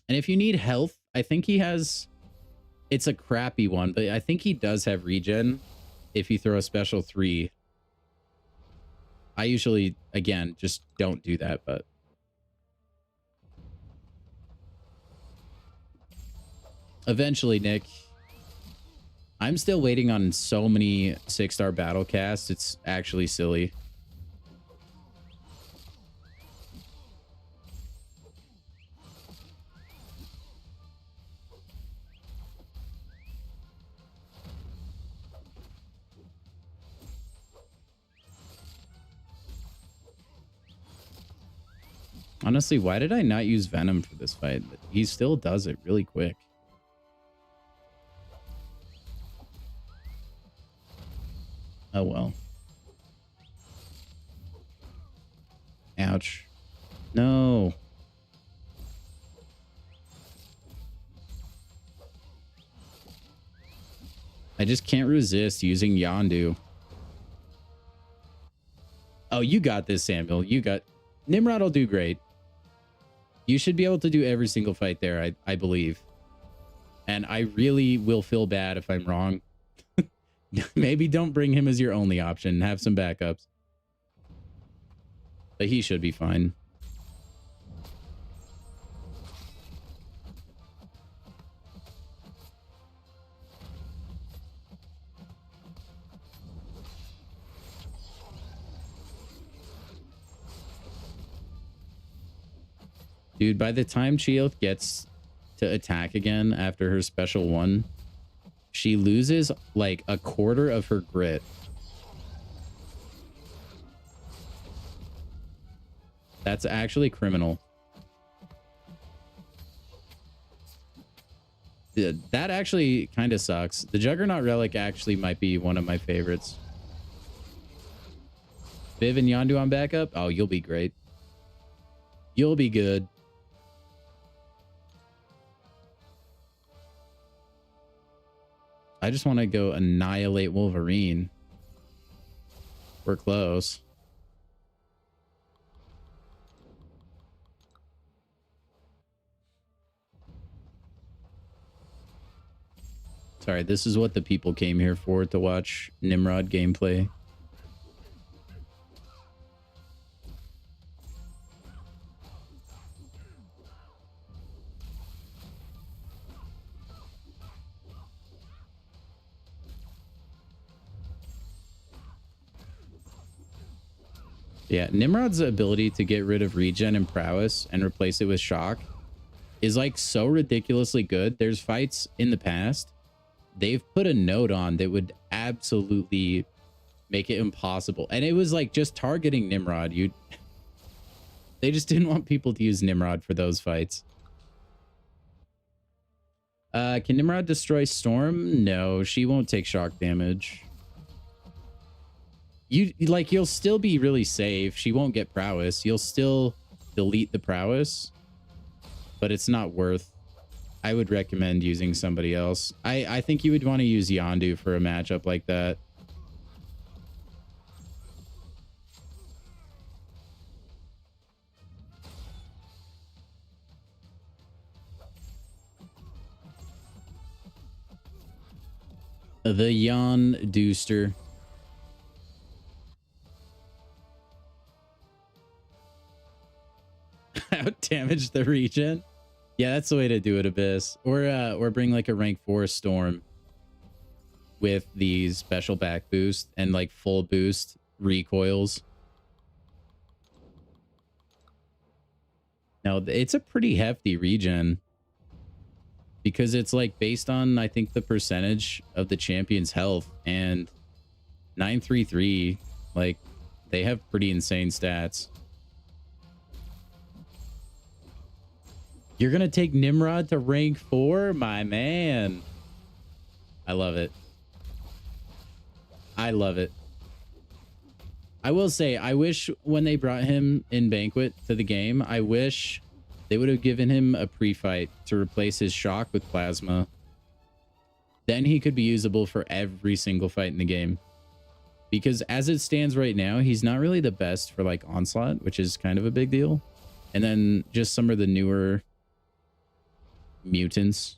And if you need health, I think he has... It's a crappy one, but I think he does have regen if you throw a special 3. I usually, again, just don't do that, but... Eventually, Nick. I'm still waiting on so many 6-star battle casts. It's actually silly. Honestly, why did I not use Venom for this fight? He still does it really quick. Oh, well. Ouch. No. I just can't resist using Yondu. Oh, you got this, Samuel. You got... Nimrod will do great. You should be able to do every single fight there, I believe. And I really will feel bad if I'm wrong. Maybe don't bring him as your only option. Have some backups. But he should be fine. Dude, by the time Chioth gets to attack again after her special 1, she loses like a quarter of her grit. That's actually criminal. That actually kind of sucks. The Juggernaut Relic actually might be one of my favorites. Viv and Yondu on backup? Oh, you'll be great. You'll be good. I just want to go annihilate Wolverine. We're close. Sorry, this is what the people came here for, to watch Nimrod gameplay. Yeah, Nimrod's ability to get rid of regen and prowess and replace it with shock is like so ridiculously good. There's fights in the past they've put a note on that would absolutely make it impossible. And it was like just targeting Nimrod. They just didn't want people to use Nimrod for those fights. Can Nimrod destroy Storm? No, she won't take shock damage. You'll still be really safe. She won't get prowess. You'll still delete the prowess, but it's not worth. I would recommend using somebody else. I think you would want to use Yondu for a matchup like that. The Yon Dooster. Out damage the regen. Yeah, that's the way to do it, Abyss. Or bring like a rank 4 Storm with the special back boost and like full boost recoils. Now, it's a pretty hefty regen because it's like based on, I think, the percentage of the champion's health, and 933, like they have pretty insane stats. You're going to take Nimrod to rank 4? My man. I love it. I love it. I will say, I wish when they brought him in Banquet to the game, I wish they would have given him a pre-fight to replace his shock with plasma. Then he could be usable for every single fight in the game. Because as it stands right now, he's not really the best for like Onslaught, which is kind of a big deal. And then just some of the newer mutants.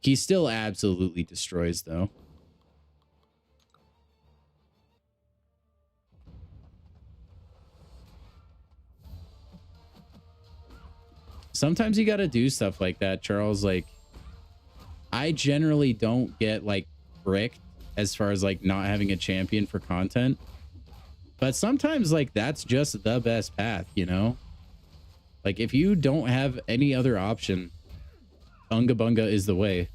He still absolutely destroys though. Sometimes you got to do stuff like that, Charles. Like, I generally don't get like bricked as far as like not having a champion for content, but sometimes like that's just the best path, you know? Like if you don't have any other option, Unga Bunga is the way.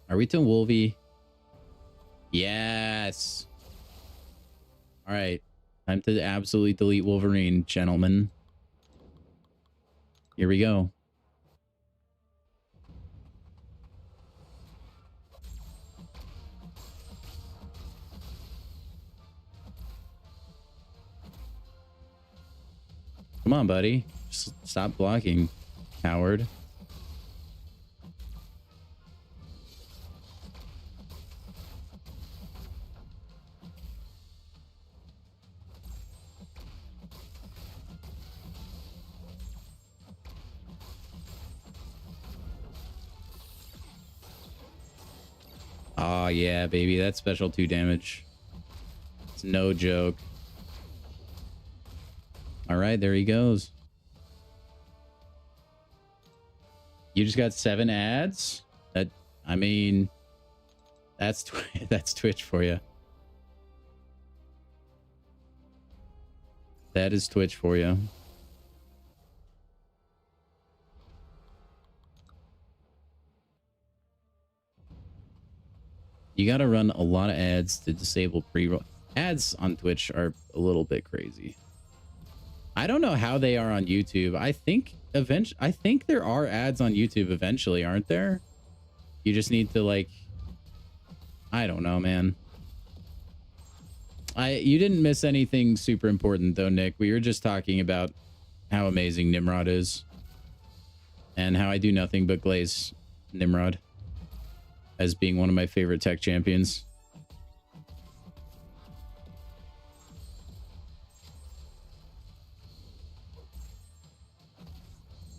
Are we to Wolvie? Yes. All right. Time to absolutely delete Wolverine, gentlemen. Here we go. Come on, buddy. Just stop blocking, coward. Oh, yeah, baby. That's special 2 damage. It's no joke. All right, there he goes. You just got 7 ads? That, I mean, that's that's Twitch for you. That is Twitch for you. You got to run a lot of ads to disable pre-roll. Ads on Twitch are a little bit crazy. I don't know how they are on YouTube. I think there are ads on YouTube eventually, aren't there? You just need to like, I don't know, man. You didn't miss anything super important though, Nick. We were just talking about how amazing Nimrod is and how I do nothing but glaze Nimrod as being one of my favorite tech champions.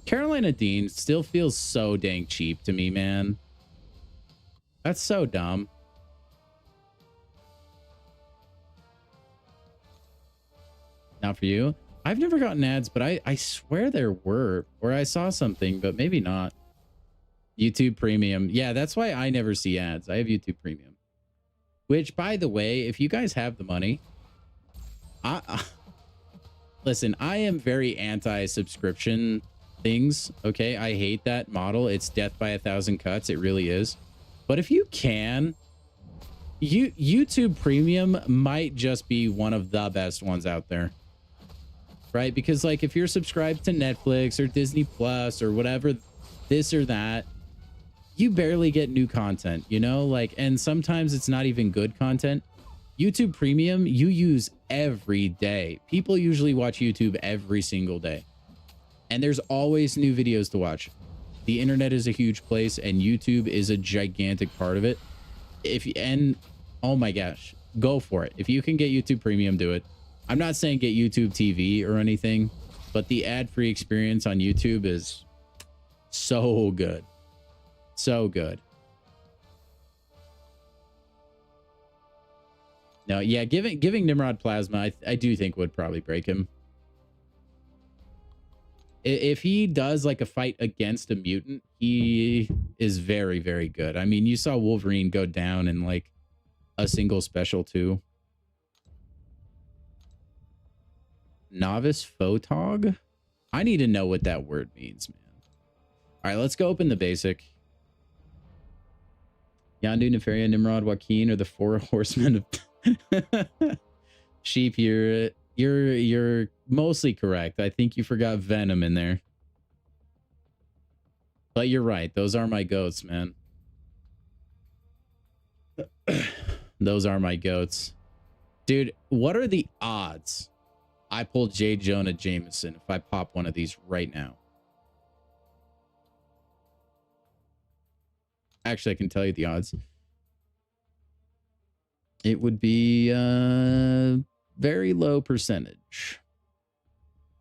Carolina Dean still feels so dang cheap to me, man. That's so dumb. Not for you. I've never gotten ads, but I swear there were, or I saw something, but maybe not. YouTube Premium. Yeah, that's why I never see ads. I have YouTube Premium. Which, by the way, if you guys have the money, listen, I am very anti-subscription things, okay? I hate that model. It's death by 1,000 cuts. It really is. But if you can, YouTube Premium might just be one of the best ones out there. Right? Because like if you're subscribed to Netflix or Disney Plus or whatever, this or that, you barely get new content, you know? Like, and sometimes it's not even good content. YouTube Premium, you use every day. People usually watch YouTube every single day. And there's always new videos to watch. The internet is a huge place and YouTube is a gigantic part of it. And oh my gosh, go for it. If you can get YouTube Premium, do it. I'm not saying get YouTube TV or anything, but the ad-free experience on YouTube is so good. So good. No, yeah, giving Nimrod Plasma, I do think would probably break him. If he does like a fight against a mutant, he is very, very good. I mean, you saw Wolverine go down in like a single special too. Novice photog? I need to know what that word means, man. All right, let's go open the basic. Yondu, Nefaria, Nimrod, Joaquin are the 4 horsemen of Sheep. You're mostly correct. I think you forgot Venom in there. But you're right. Those are my goats, man. Those are my goats. Dude, what are the odds I pull J. Jonah Jameson if I pop one of these right now? Actually, I can tell you the odds. It would be very low percentage.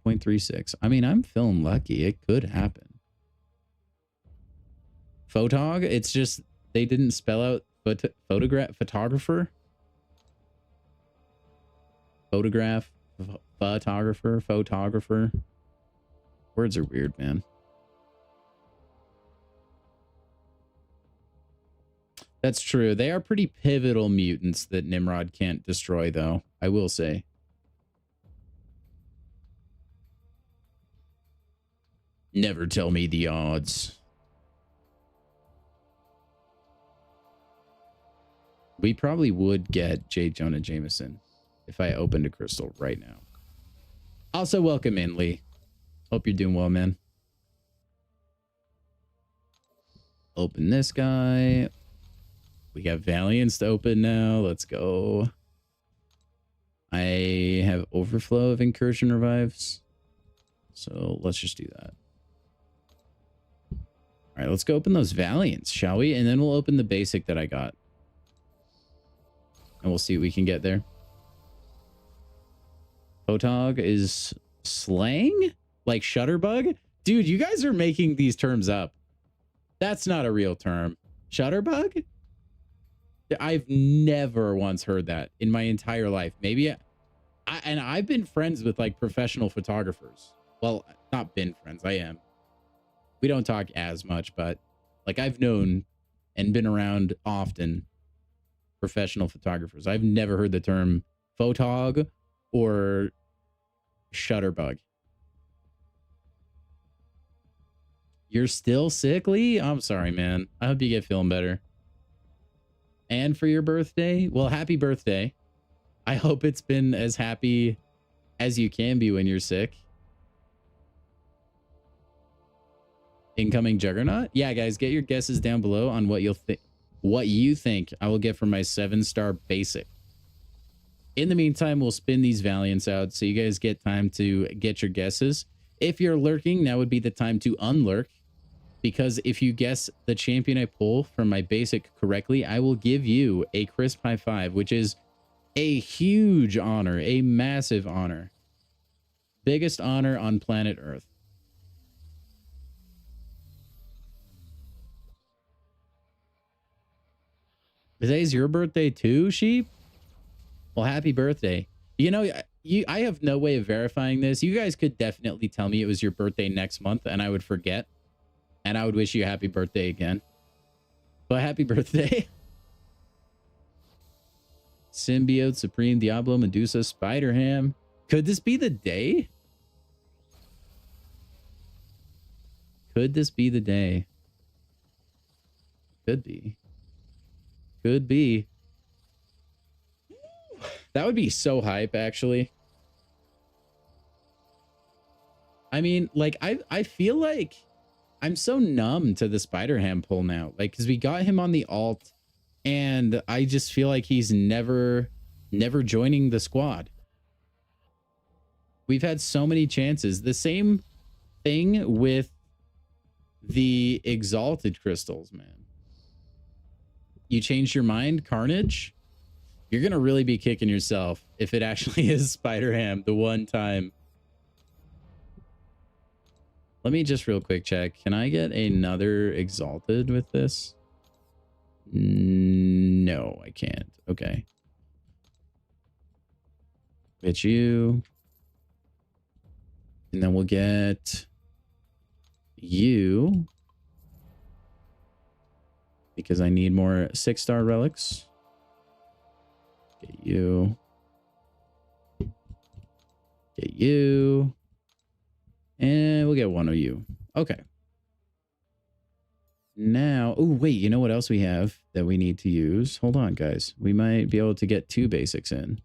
0.36. I mean, I'm feeling lucky. It could happen. Photog? It's just they didn't spell out photographer. Photographer. Words are weird, man. That's true. They are pretty pivotal mutants that Nimrod can't destroy, though, I will say. Never tell me the odds. We probably would get J. Jonah Jameson if I opened a crystal right now. Also, welcome in, Lee. Hope you're doing well, man. Open this guy. We got Valiants to open now. Let's go. I have overflow of incursion revives. So let's just do that. All right, let's go open those Valiants, shall we? And then we'll open the basic that I got. And we'll see what we can get there. Photog is slang? Like Shutterbug? Dude, you guys are making these terms up. That's not a real term. Shutterbug? I've never once heard that in my entire life. Maybe and I've been friends with like professional photographers. Well, not been friends. I am. We don't talk as much, but like I've known and been around often professional photographers. I've never heard the term photog or shutterbug. You're still sickly? I'm sorry, man. I hope you get feeling better. And for your birthday, well, happy birthday. I hope it's been as happy as you can be when you're sick. Incoming Juggernaut? Yeah, guys, get your guesses down below on what you think I will get for my 7-star basic. In the meantime, we'll spin these Valiants out so you guys get time to get your guesses. If you're lurking, now would be the time to unlurk. Because if you guess the champion I pull from my basic correctly, I will give you a crisp high five, which is a huge honor, a massive honor. Biggest honor on planet Earth. Today's your birthday too, Sheep? Well, happy birthday. You know, I have no way of verifying this. You guys could definitely tell me it was your birthday next month and I would forget. And I would wish you a happy birthday again. But happy birthday. Symbiote, Supreme, Diablo, Medusa, Spider-Ham. Could this be the day? Could this be the day? Could be. Could be. That would be so hype, actually. I mean, like, I feel like I'm so numb to the Spider-Ham pull now. Like, because we got him on the alt, and I just feel like he's never joining the squad. We've had so many chances. The same thing with the Exalted Crystals, man. You changed your mind, Carnage? You're going to really be kicking yourself if it actually is Spider-Ham the one time. Let me just real quick check. Can I get another Exalted with this? No, I can't. Okay. Get you. And then we'll get you. Because I need more 6-star relics. Get you. Get you. And we'll get one of you. Okay. Now, oh, wait, you know what else we have that we need to use? Hold on, guys. We might be able to get 2 basics in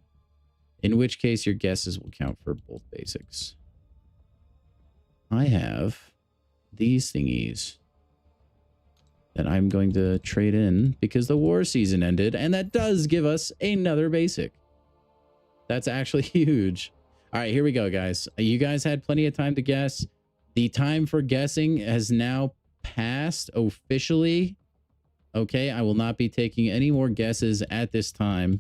which case your guesses will count for both basics. I have these thingies that I'm going to trade in because the war season ended, and that does give us another basic. That's actually huge. All right, here we go, guys. You guys had plenty of time to guess. The time for guessing has now passed officially. Okay, I will not be taking any more guesses at this time.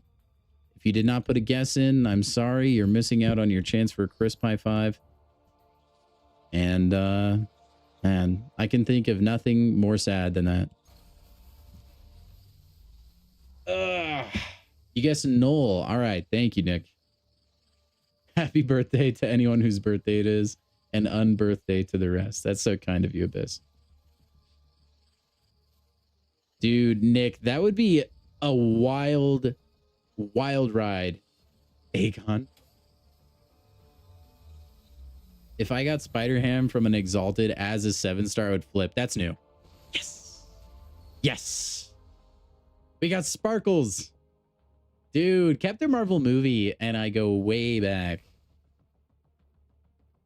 If you did not put a guess in, I'm sorry. You're missing out on your chance for a crisp high five. And, man, I can think of nothing more sad than that. You guessed Noel. All right, thank you, Nick. Happy birthday to anyone whose birthday it is, and unbirthday to the rest. That's so kind of you, Abyss. Dude, Nick, that would be a wild ride. Aegon. If I got Spider-Ham from an Exalted as a 7-star, I would flip. That's new. Yes. Yes. We got Sparkles. Dude, Captain Marvel movie, and I go way back.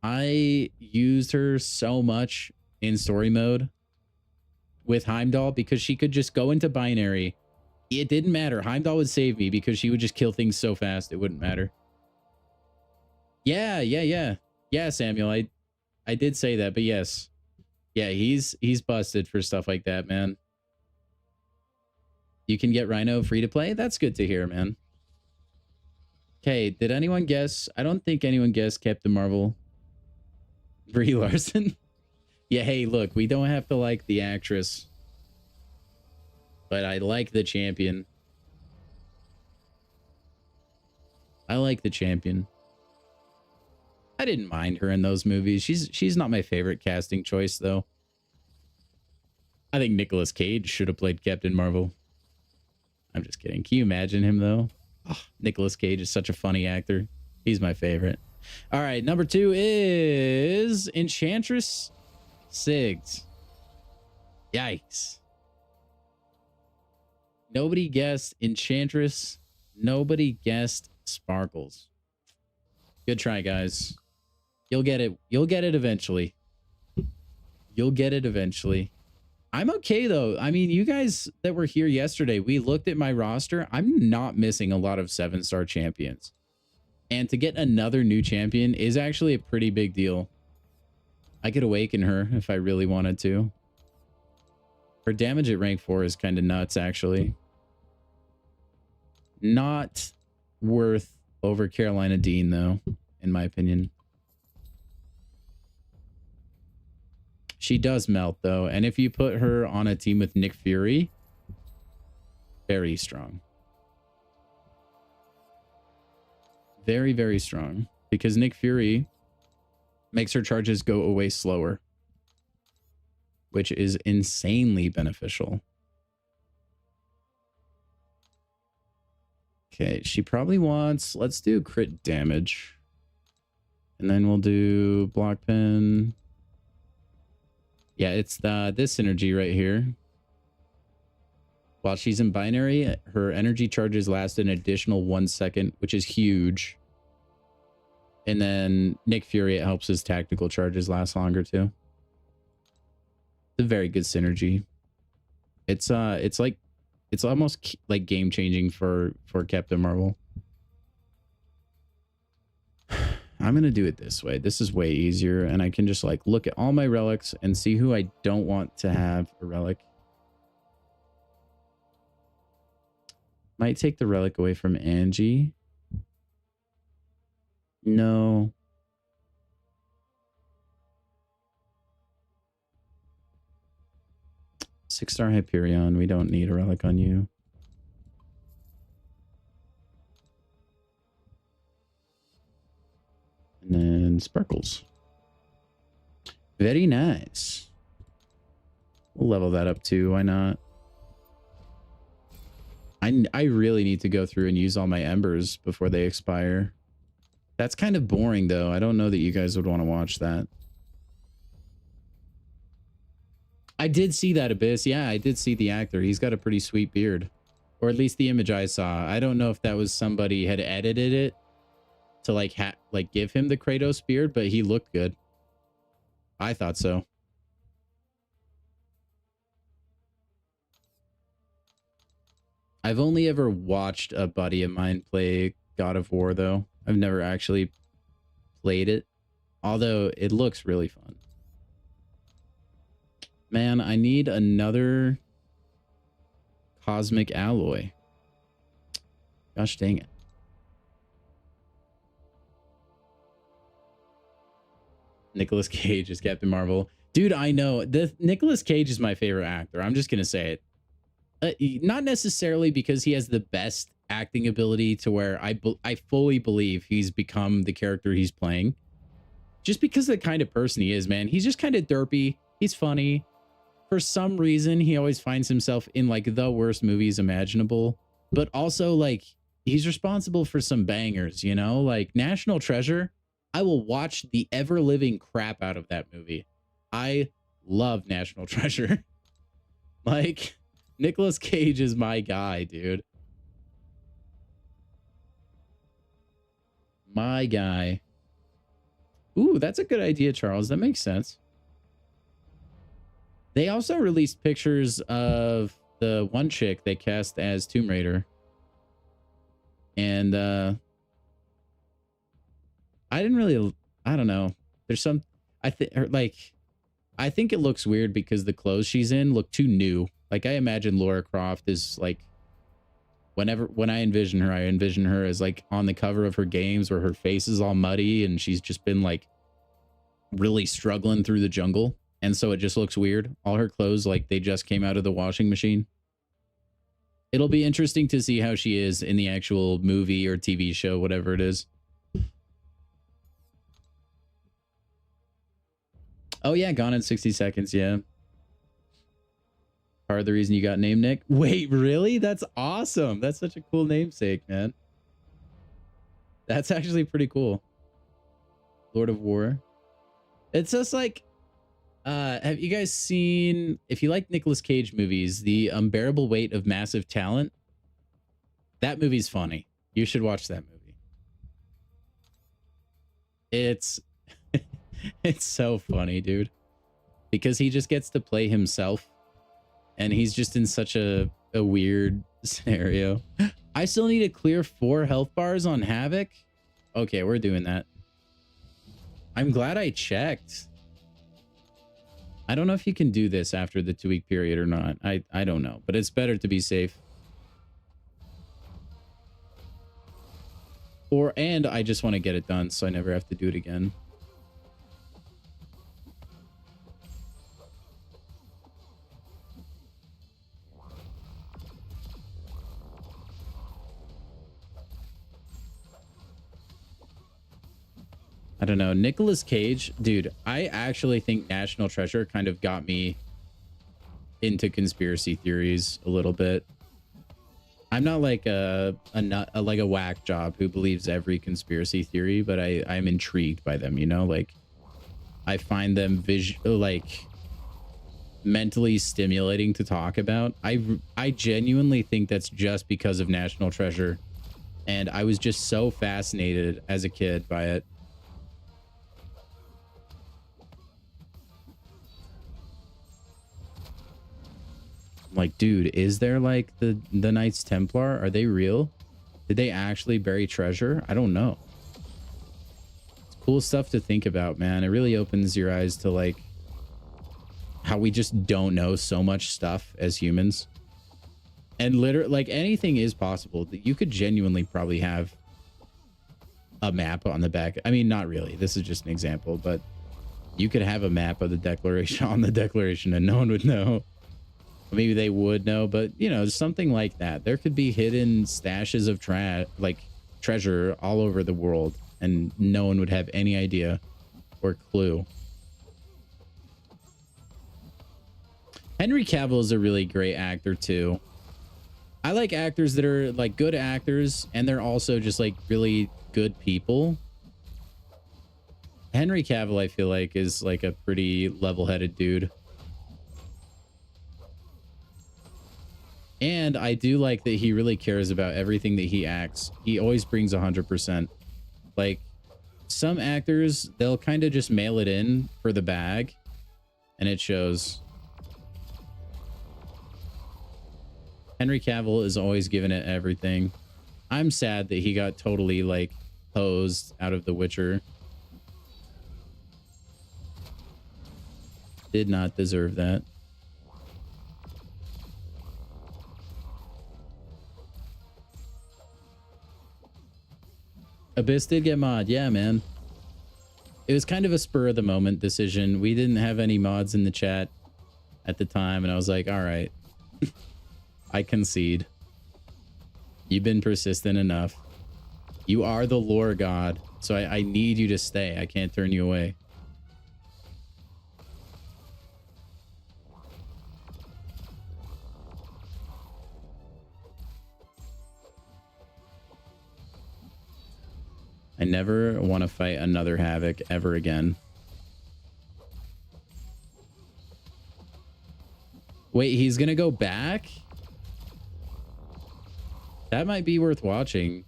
I used her so much in story mode with Heimdall because she could just go into binary. It didn't matter. Heimdall would save me because she would just kill things so fast it wouldn't matter. Yeah, Samuel. I did say that, but yes. Yeah, he's busted for stuff like that, man. You can get Rhino free to play? That's good to hear, man. Okay, did anyone guess? I don't think anyone guessed Captain Marvel. Brie Larson? Yeah, hey, look, we don't have to like the actress. But I like the champion. I like the champion. I didn't mind her in those movies. She's not my favorite casting choice, though. I think Nicolas Cage should have played Captain Marvel. I'm just kidding. Can you imagine him, though? Oh, Nicolas Cage is such a funny actor. He's my favorite. All right, number 2 is Enchantress Siggs. Yikes. Nobody guessed Enchantress. Nobody guessed Sparkles. Good try, guys. You'll get it. You'll get it eventually. You'll get it eventually. I'm okay, though. I mean, you guys that were here yesterday, we looked at my roster. I'm not missing a lot of 7-star champions. And to get another new champion is actually a pretty big deal. I could awaken her if I really wanted to. Her damage at rank 4 is kind of nuts, actually. Not worth over Carolina Dean, though, in my opinion. She does melt, though. And if you put her on a team with Nick Fury, very strong. Very, very strong. Because Nick Fury makes her charges go away slower, which is insanely beneficial. Okay, she probably wants... Let's do crit damage. And then we'll do block pen. Yeah, it's this energy right here. While she's in binary, her energy charges last an additional 1 second, which is huge. And then Nick Fury, it helps his tactical charges last longer too. It's a very good synergy. It's almost like game changing for Captain Marvel. I'm gonna do it this way. This is way easier, and I can just like look at all my relics and see who I don't want to have a relic. Might take the relic away from Angie. No. Six-star Hyperion. We don't need a relic on you. And then Sparkles. Very nice. We'll level that up too. Why not? I really need to go through and use all my embers before they expire. That's kind of boring, though. I don't know that you guys would want to watch that. I did see that, Abyss. Yeah, I did see the actor. He's got a pretty sweet beard. Or at least the image I saw. I don't know if that was somebody had edited it to like give him the Kratos beard, but he looked good. I thought so. I've only ever watched a buddy of mine play God of War, though. I've never actually played it, although it looks really fun. Man, I need another cosmic alloy. Gosh dang it. Nicolas Cage is Captain Marvel. Dude, I know. Nicolas Cage is my favorite actor. I'm just going to say it. Not necessarily because he has the best acting ability to where I fully believe he's become the character he's playing. Just because of the kind of person he is, man. He's just kind of derpy. He's funny. For some reason, he always finds himself in like the worst movies imaginable. But also like he's responsible for some bangers, you know? Like National Treasure. I will watch the ever-living crap out of that movie. I love National Treasure. Like... Nicolas Cage is my guy, dude. My guy. Ooh, that's a good idea, Charles. That makes sense. They also released pictures of the one chick they cast as Tomb Raider. And I didn't really, I don't know. There's some, I think it looks weird because the clothes she's in look too new. Like I imagine Lara Croft is like, when I envision her as like on the cover of her games where her face is all muddy and she's just been like really struggling through the jungle. And so it just looks weird. All her clothes, like they just came out of the washing machine. It'll be interesting to see how she is in the actual movie or TV show, whatever it is. Oh yeah, Gone in 60 Seconds, yeah. Part of the reason you got named Nick? Wait, really? That's awesome. That's such a cool namesake, man. That's actually pretty cool. Lord of War. It's just like, have you guys seen, if you like Nicolas Cage movies, The Unbearable Weight of Massive Talent? That movie's funny. You should watch that movie. It's, it's so funny, dude. Because he just gets to play himself. And he's just in such a weird scenario. I still need to clear 4 health bars on Havoc. Okay, we're doing that. I'm glad I checked. I don't know if you can do this after the 2-week period or not. I don't know, but it's better to be safe. And I just want to get it done so I never have to do it again. I don't know. Nicolas Cage, dude, I actually think National Treasure kind of got me into conspiracy theories a little bit. I'm not like like a whack job who believes every conspiracy theory, but I'm intrigued by them, you know? Like, I find them like mentally stimulating to talk about. I genuinely think that's just because of National Treasure, and I was just so fascinated as a kid by it. Like, dude, is there like the Knights Templar? Are they real? Did they actually bury treasure? I don't know. It's cool stuff to think about, man. It really opens your eyes to like how we just don't know so much stuff as humans. And literally, like, anything is possible. You could genuinely probably have a map on the back. I mean, not really. This is just an example, but you could have a map of the Declaration on the Declaration and no one would know. Maybe they would know, but you know, something like that. There could be hidden stashes of treasure all over the world, and no one would have any idea or clue. Henry Cavill is a really great actor too. I like actors that are like good actors, and they're also just like really good people. Henry Cavill, I feel like, is like a pretty level-headed dude. And I do like that he really cares about everything that he acts. He always brings 100%. Like, some actors, they'll kind of just mail it in for the bag, and it shows. Henry Cavill is always giving it everything. I'm sad that he got totally, like, hosed out of The Witcher. Did not deserve that. Abyss did get mod. Yeah, man. It was kind of a spur of the moment decision. We didn't have any mods in the chat at the time, and I was like, all right. I concede. You've been persistent enough. You are the lore god, so I need you to stay. I can't turn you away. I never want to fight another Havoc ever again. Wait, he's gonna go back? That might be worth watching.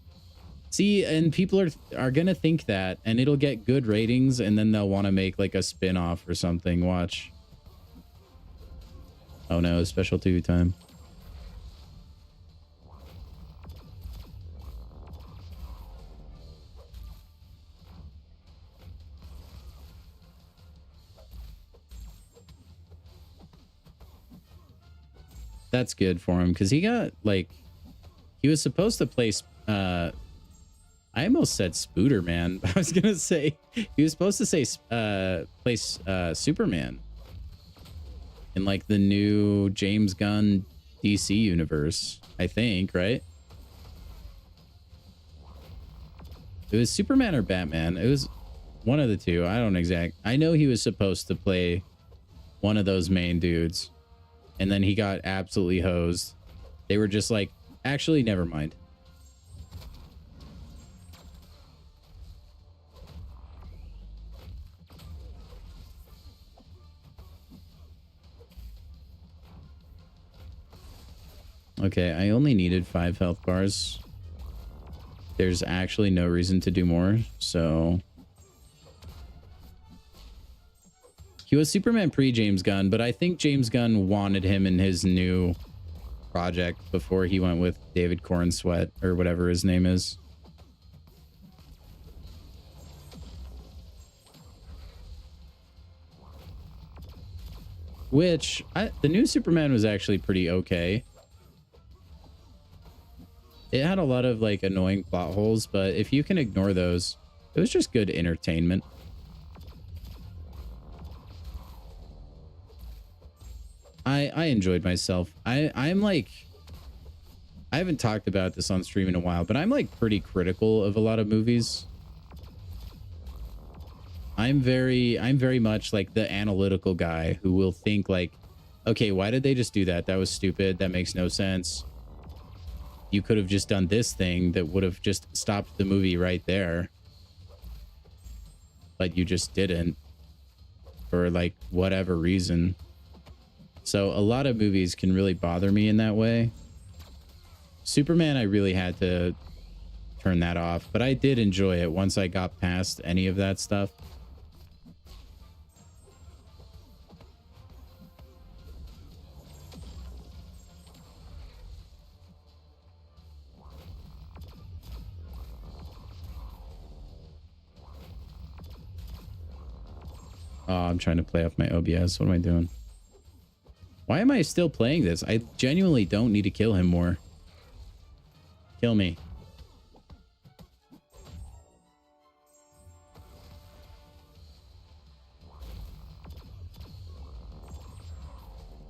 See, and people are gonna think that, and it'll get good ratings, and then they'll want to make like a spin-off or something. Watch. Oh no, special 2 time. That's good for him, because he got like, he was supposed to play I almost said Spooderman. I was gonna say he was supposed to say place Superman in like the new James Gunn DC universe, I think, right? It was Superman or Batman. It was one of the two. I don't I know he was supposed to play one of those main dudes, and then he got absolutely hosed. They were just like, actually, never mind. Okay, I only needed 5 health bars. There's actually no reason to do more, so... He was Superman pre-James Gunn, but I think James Gunn wanted him in his new project before he went with David Cornsweet, or whatever his name is. Which, the new Superman was actually pretty okay. It had a lot of like annoying plot holes, but if you can ignore those, it was just good entertainment. I enjoyed myself. I'm like, I haven't talked about this on stream in a while, but I'm like pretty critical of a lot of movies. I'm very much like the analytical guy who will think like, okay, why did they just do that? That was stupid. That makes no sense. You could have just done this thing that would have just stopped the movie right there. But you just didn't for like whatever reason. So a lot of movies can really bother me in that way. Superman, I really had to turn that off, but I did enjoy it once I got past any of that stuff. Oh, I'm trying to play off my OBS. What am I doing? Why am I still playing this? I genuinely don't need to kill him more. Kill me.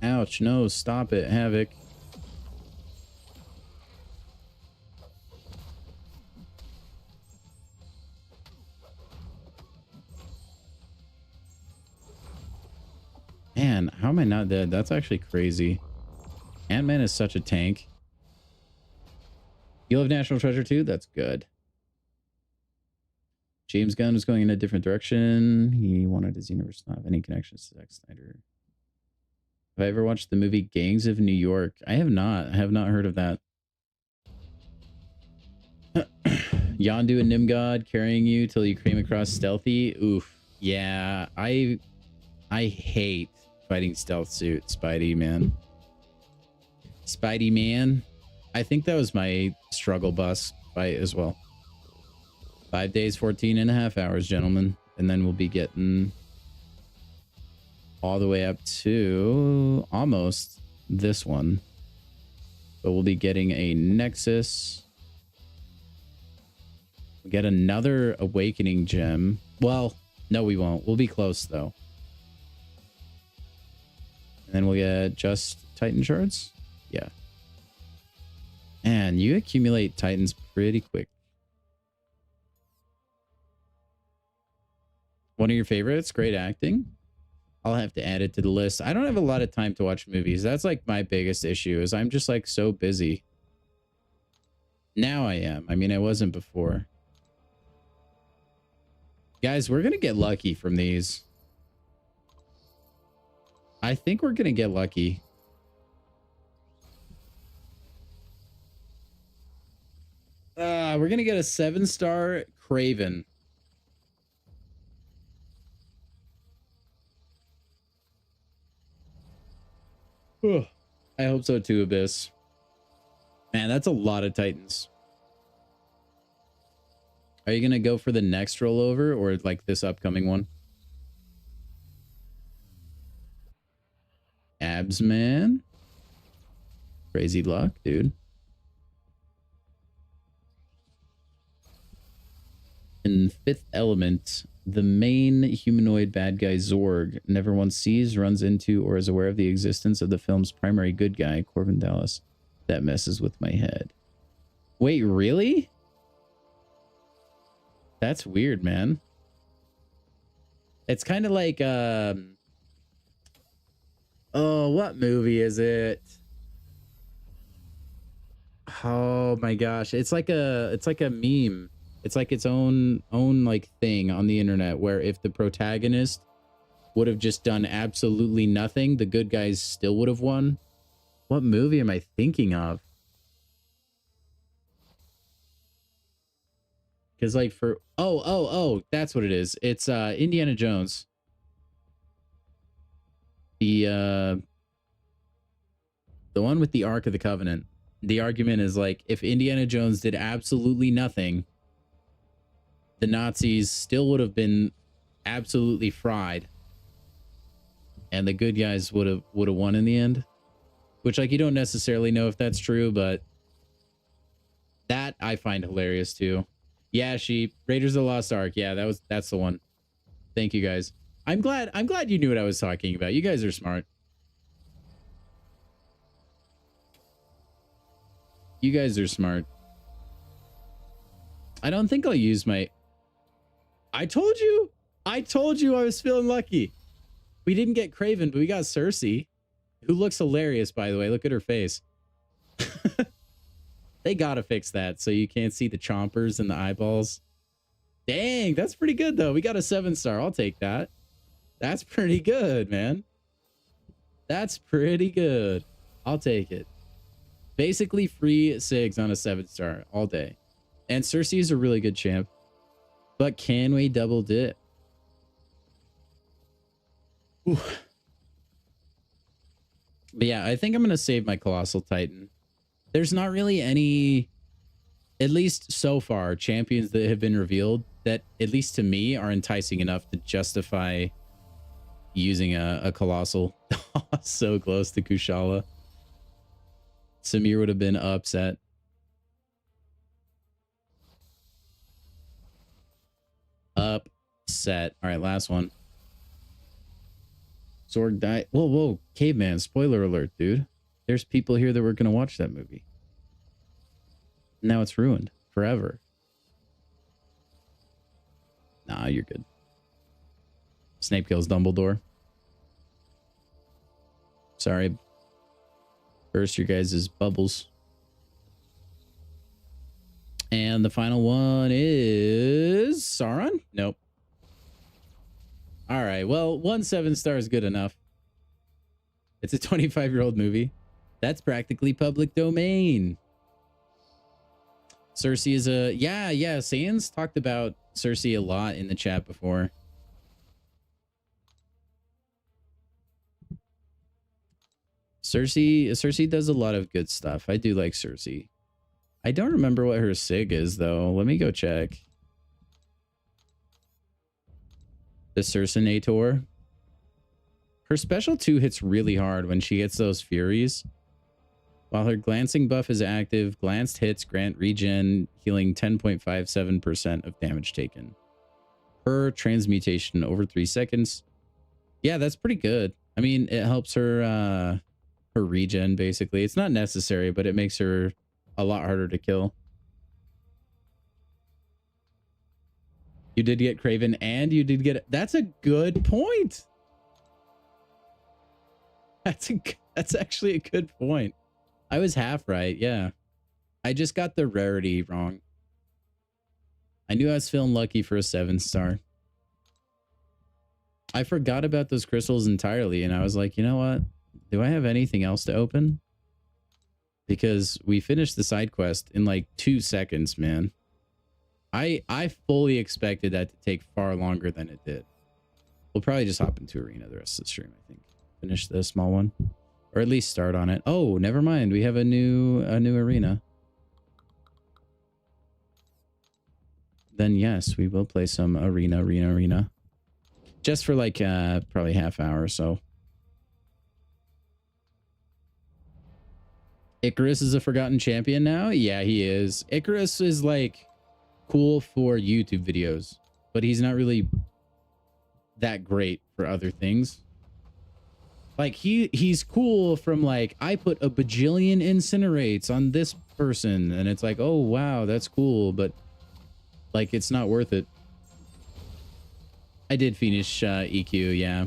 Ouch, no, stop it, Havoc. Man, how am I not dead? That's actually crazy. Ant-Man is such a tank. You love National Treasure too? That's good. James Gunn was going in a different direction. He wanted his universe to not have any connections to Zack Snyder. Have I ever watched the movie Gangs of New York? I have not. I have not heard of that. Yondu and Nimgod carrying you till you cream across stealthy. Oof. Yeah, I hate fighting stealth suit, Spidey, man. Spidey, man. I think that was my struggle bus fight as well. 5 days, 14.5 hours, gentlemen. And then we'll be getting all the way up to almost this one. But we'll be getting a Nexus. We get another Awakening gem. Well, no, we won't. We'll be close, though. And then we'll get just Titan shards. Yeah. And you accumulate Titans pretty quick. One of your favorites? Great acting. I'll have to add it to the list. I don't have a lot of time to watch movies. That's like my biggest issue is I'm just like so busy. Now I am. I mean, I wasn't before. Guys, we're going to get lucky from these. I think we're going to get lucky. We're going to get a 7-star Craven. I hope so too, Abyss. Man, that's a lot of Titans. Are you going to go for the next rollover or like this upcoming one? Abs, man. Crazy luck, dude. In Fifth Element, the main humanoid bad guy Zorg never once sees, runs into, or is aware of the existence of the film's primary good guy, Corbin Dallas. That messes with my head. Wait, really? That's weird, man. It's kind of like, oh, what movie is it? Oh my gosh. It's like a meme. It's like its own like thing on the internet where if the protagonist would have just done absolutely nothing, the good guys still would have won. What movie am I thinking of? Because like for oh, that's what it is. It's Indiana Jones. The one with the Ark of the Covenant. The argument is like if Indiana Jones did absolutely nothing, the Nazis still would have been absolutely fried, and the good guys would have won in the end. Which, like, you don't necessarily know if that's true, but that I find hilarious too. Yeah, Sheep, Raiders of the Lost Ark. Yeah, that's the one. Thank you guys. I'm glad you knew what I was talking about. You guys are smart. You guys are smart. I don't think I'll use my... I told you I told you I was feeling lucky. We didn't get Craven, but we got Cersei, who looks hilarious, by the way. Look at her face. They gotta fix that so you can't see the chompers and the eyeballs. Dang, that's pretty good, though. We got a 7-star. I'll take that. That's pretty good, man. That's pretty good. I'll take it. Basically free SIGs on a 7-star all day. And Cersei is a really good champ. But can we double dip? Ooh. But yeah, I think I'm going to save my Colossal Titan. There's not really any, at least so far, champions that have been revealed that, at least to me, are enticing enough to justify using a Colossal. So close to Kushala. Samir would have been upset. Upset. All right, last one. Zorg died. Whoa, whoa. Caveman. Spoiler alert, dude. There's people here that were going to watch that movie. Now it's ruined forever. Nah, you're good. Snape kills Dumbledore. Sorry. Burst your guys' bubbles. And the final one is Sauron? Nope. All right. Well, 1 7-star is good enough. It's a 25-year-old movie. That's practically public domain. Cersei is a... Yeah. Sans talked about Cersei a lot in the chat before. Cersei does a lot of good stuff. I do like Cersei. I don't remember what her SIG is, though. Let me go check. The Cersinator. Her special 2 hits really hard when she gets those Furies. While her glancing buff is active, glanced hits grant regen, healing 10.57% of damage taken. Per transmutation over 3 seconds. Yeah, that's pretty good. I mean, it helps her her regen, basically. It's not necessary, but it makes her a lot harder to kill. You did get Craven and you did get... That's a good point. That's actually a good point. I was half right, yeah. I just got the rarity wrong. I knew I was feeling lucky for a 7-star. I forgot about those crystals entirely, and I was like, you know what? Do I have anything else to open? Because we finished the side quest in like 2 seconds, man. I fully expected that to take far longer than it did. We'll probably just hop into Arena the rest of the stream, I think. Finish the small one. Or at least start on it. Oh, never mind. We have a new arena. Then yes, we will play some arena. Just for like probably half hour or so. Icarus is a forgotten champion now? Yeah, he is. Icarus is like cool for YouTube videos, but he's not really that great for other things. Like he's cool from like, I put a bajillion incinerates on this person and it's like, oh wow, that's cool, but like it's not worth it. I did finish EQ, yeah.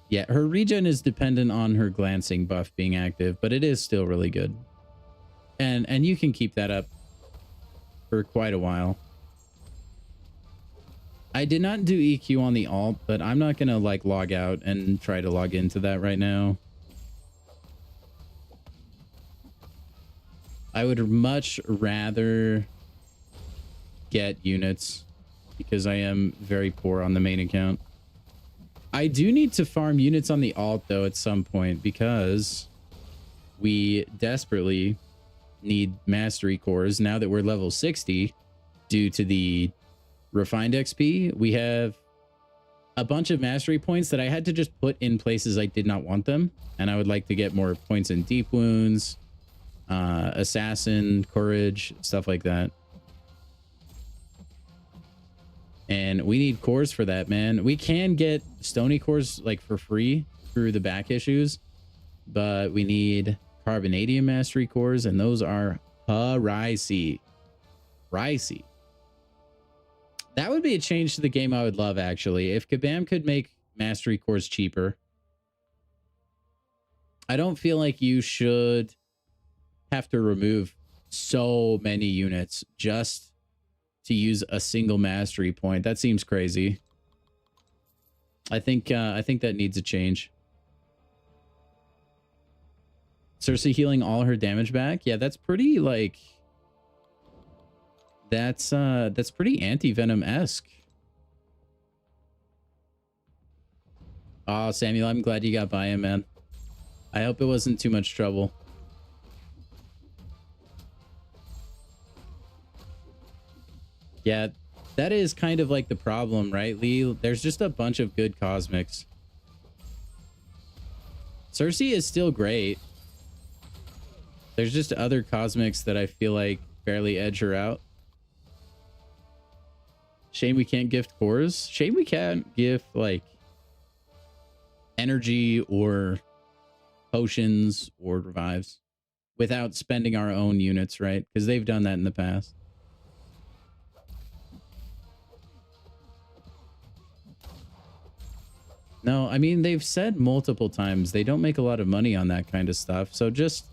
Yeah, her regen is dependent on her glancing buff being active, but it is still really good. And you can keep that up for quite a while. I did not do EQ on the alt, but I'm not going to like log out and try to log into that right now. I would much rather get units because I am very poor on the main account. I do need to farm units on the alt though at some point because we desperately need mastery cores now that we're level 60 due to the refined XP. We have a bunch of mastery points that I had to just put in places I did not want them, and I would like to get more points in deep wounds, assassin, courage, stuff like that. And we need cores for that, man. We can get stony cores like for free through the back issues, but we need carbonadium mastery cores, and those are pricey. That would be a change to the game I would love, actually. If Kabam could make mastery cores cheaper. I don't feel like you should have to remove so many units just to use a single mastery point. That seems crazy. I think that needs a change. Cersei healing all her damage back. Yeah, that's pretty like that's pretty anti-venom-esque. Oh, Samuel, I'm glad you got by him, man. I hope it wasn't too much trouble. Yeah, that is kind of like the problem, right, Lee? There's just a bunch of good cosmics. Cersei is still great. There's just other cosmics that I feel like barely edge her out. Shame we can't gift cores. Shame we can't gift, like, energy or potions or revives without spending our own units, right? Because they've done that in the past. No, I mean, they've said multiple times they don't make a lot of money on that kind of stuff. So just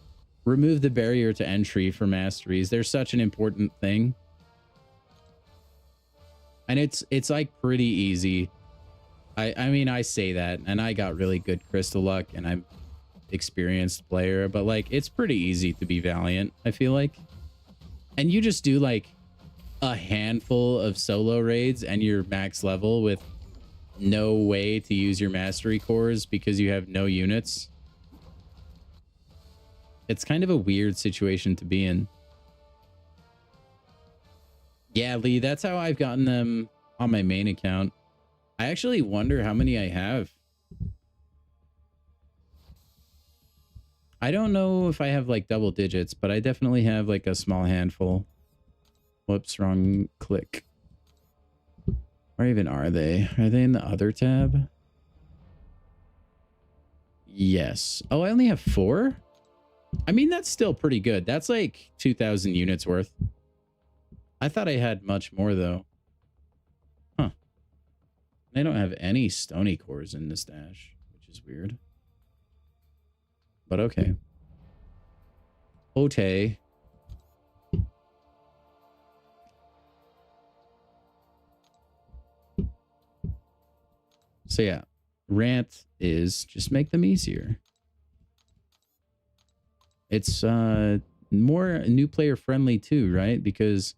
remove the barrier to entry for masteries. They're such an important thing. And it's like pretty easy. I mean, I say that, and I got really good crystal luck, and I'm experienced player, but like it's pretty easy to be Valiant, I feel like. And you just do like a handful of solo raids and you're max level with no way to use your mastery cores because you have no units. It's kind of a weird situation to be in. Yeah, Lee, that's how I've gotten them on my main account. I actually wonder how many I have. I don't know if I have like double digits, but I definitely have like a small handful. Whoops, wrong click. Where even are they? Are they in the other tab? Yes. Oh, I only have 4? I mean, that's still pretty good. That's like 2,000 units worth. I thought I had much more though. Huh. I don't have any stony cores in the stash, which is weird. But okay. Okay. So yeah, rant is just make them easier. It's more new player friendly too, right? Because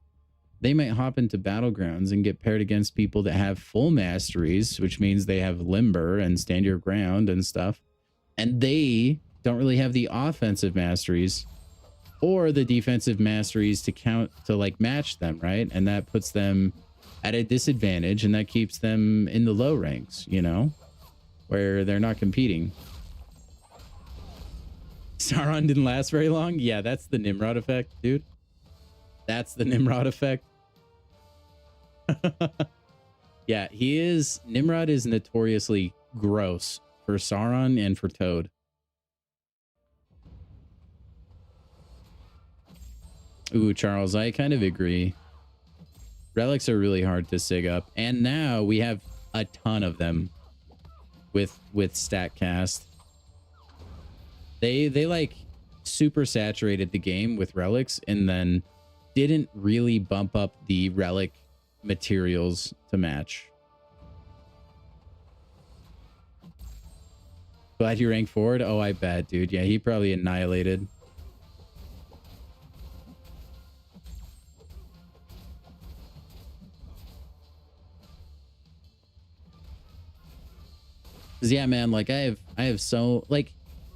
they might hop into battlegrounds and get paired against people that have full masteries, which means they have limber and stand your ground and stuff. And they don't really have the offensive masteries or the defensive masteries to count to like match them, right? And that puts them at a disadvantage, and that keeps them in the low ranks, you know, where they're not competing. Sauron didn't last very long. Yeah, that's the Nimrod effect, dude. That's the Nimrod effect. Yeah, he is. Nimrod is notoriously gross for Sauron and for Toad. Ooh, Charles, I kind of agree. Relics are really hard to sig up, and now we have a ton of them with StatCast. They like super saturated the game with relics and then didn't really bump up the relic materials to match. Glad you ranked forward. Oh, I bet, dude. Yeah, he probably annihilated. Yeah, man, like I have so like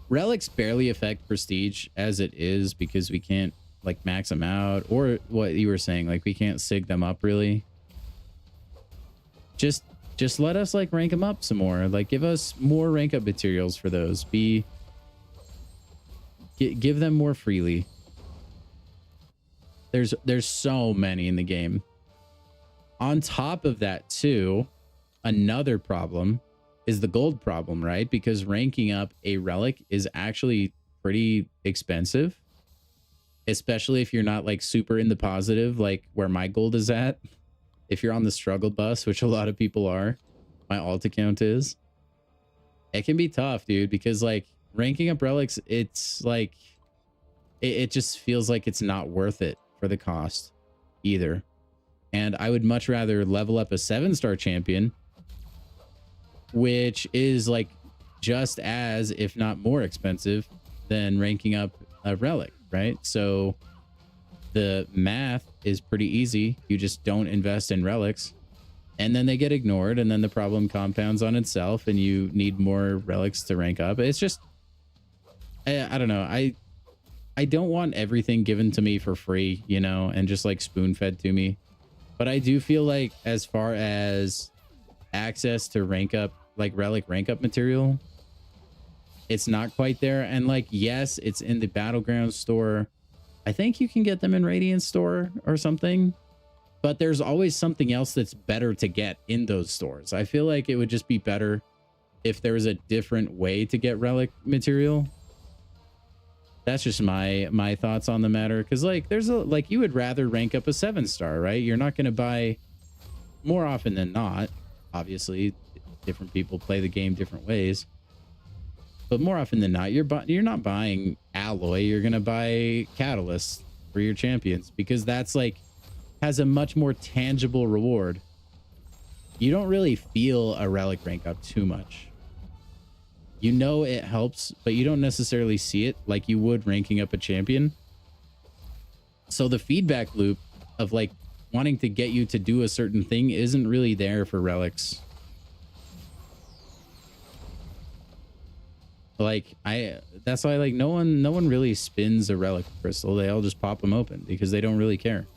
relics barely affect prestige as it is because we can't like max them out, or what you were saying, like we can't sig them up really. Just let us like rank them up some more, like give us more rank up materials for those. Give them more freely. There's so many in the game. On top of that too, another problem is the gold problem, right? Because ranking up a relic is actually pretty expensive, especially if you're not like super in the positive, like where my gold is at. if you're on the struggle bus, which a lot of people are, my alt account is, it can be tough, dude, because like ranking up relics, it's like it just feels like it's not worth it for the cost either. And I would much rather level up a 7-star champion, which is like just as, if not more expensive than ranking up a relic, right? So the math is pretty easy. You just don't invest in relics, and then they get ignored, and then the problem compounds on itself, and you need more relics to rank up. It's just, I don't know. I don't want everything given to me for free, you know, and just like spoon fed to me. But I do feel like as far as access to rank up, like relic rank up material, it's not quite there. And like, yes, it's in the Battleground store. I think you can get them in Radiant store or something, but there's always something else that's better to get in those stores. I feel like it would just be better if there was a different way to get relic material. That's just my thoughts on the matter. Cause like there's a, like you would rather rank up a 7-star, right? You're not going to buy, more often than not, obviously different people play the game different ways, but more often than not, you're not buying alloy. You're going to buy catalyst for your champions, because that's like has a much more tangible reward. You don't really feel a relic rank up too much. You know it helps, but you don't necessarily see it like you would ranking up a champion. So the feedback loop of like wanting to get you to do a certain thing isn't really there for relics. Like that's why like no one really spins a relic crystal. They all just pop them open because they don't really care.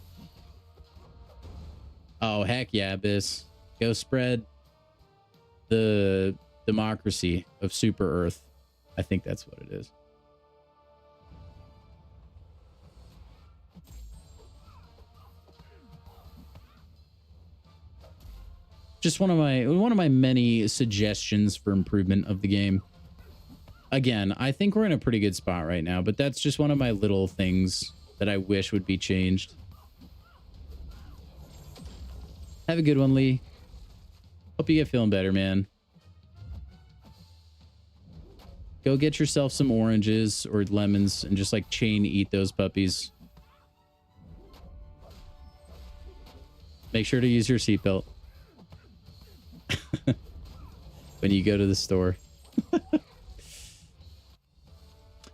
Oh heck yeah, Abyss. Go spread the democracy of Super Earth. I think that's what it is. Just one of my many suggestions for improvement of the game. Again, I think we're in a pretty good spot right now, but that's just one of my little things that I wish would be changed. Have a good one, Lee. Hope you get feeling better, man. Go get yourself some oranges or lemons and just like chain eat those puppies. Make sure to use your seatbelt when you go to the store.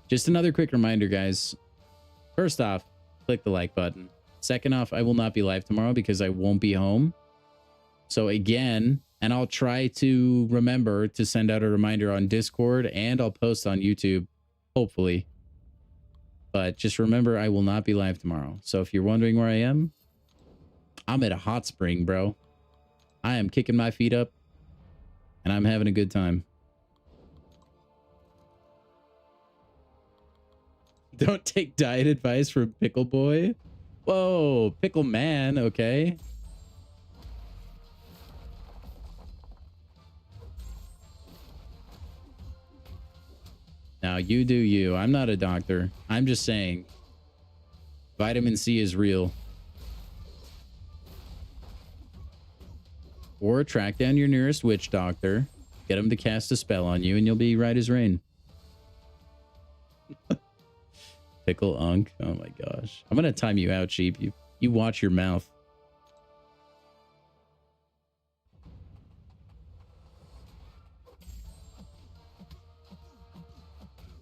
Just another quick reminder, guys. First off, click the like button. Second off, I will not be live tomorrow because I won't be home. So again, and I'll try to remember to send out a reminder on Discord, and I'll post on YouTube, hopefully. But just remember, I will not be live tomorrow. So if you're wondering where I am, I'm at a hot spring, bro. I am kicking my feet up, and I'm having a good time. Don't take diet advice from Pickle Boy. Whoa, Pickle Man, okay. Now, you do you. I'm not a doctor. I'm just saying, vitamin C is real. Or track down your nearest witch doctor, get him to cast a spell on you, and you'll be right as rain. Pickle Unk. Oh my gosh. I'm gonna time you out, Sheep. You watch your mouth.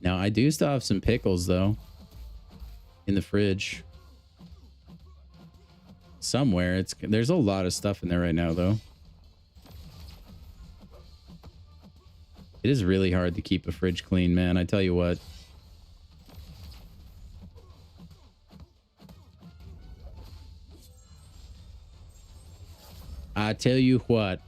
Now, I do still have some pickles, though, in the fridge. Somewhere. There's a lot of stuff in there right now, though. It is really hard to keep a fridge clean, man. I tell you what. I tell you what.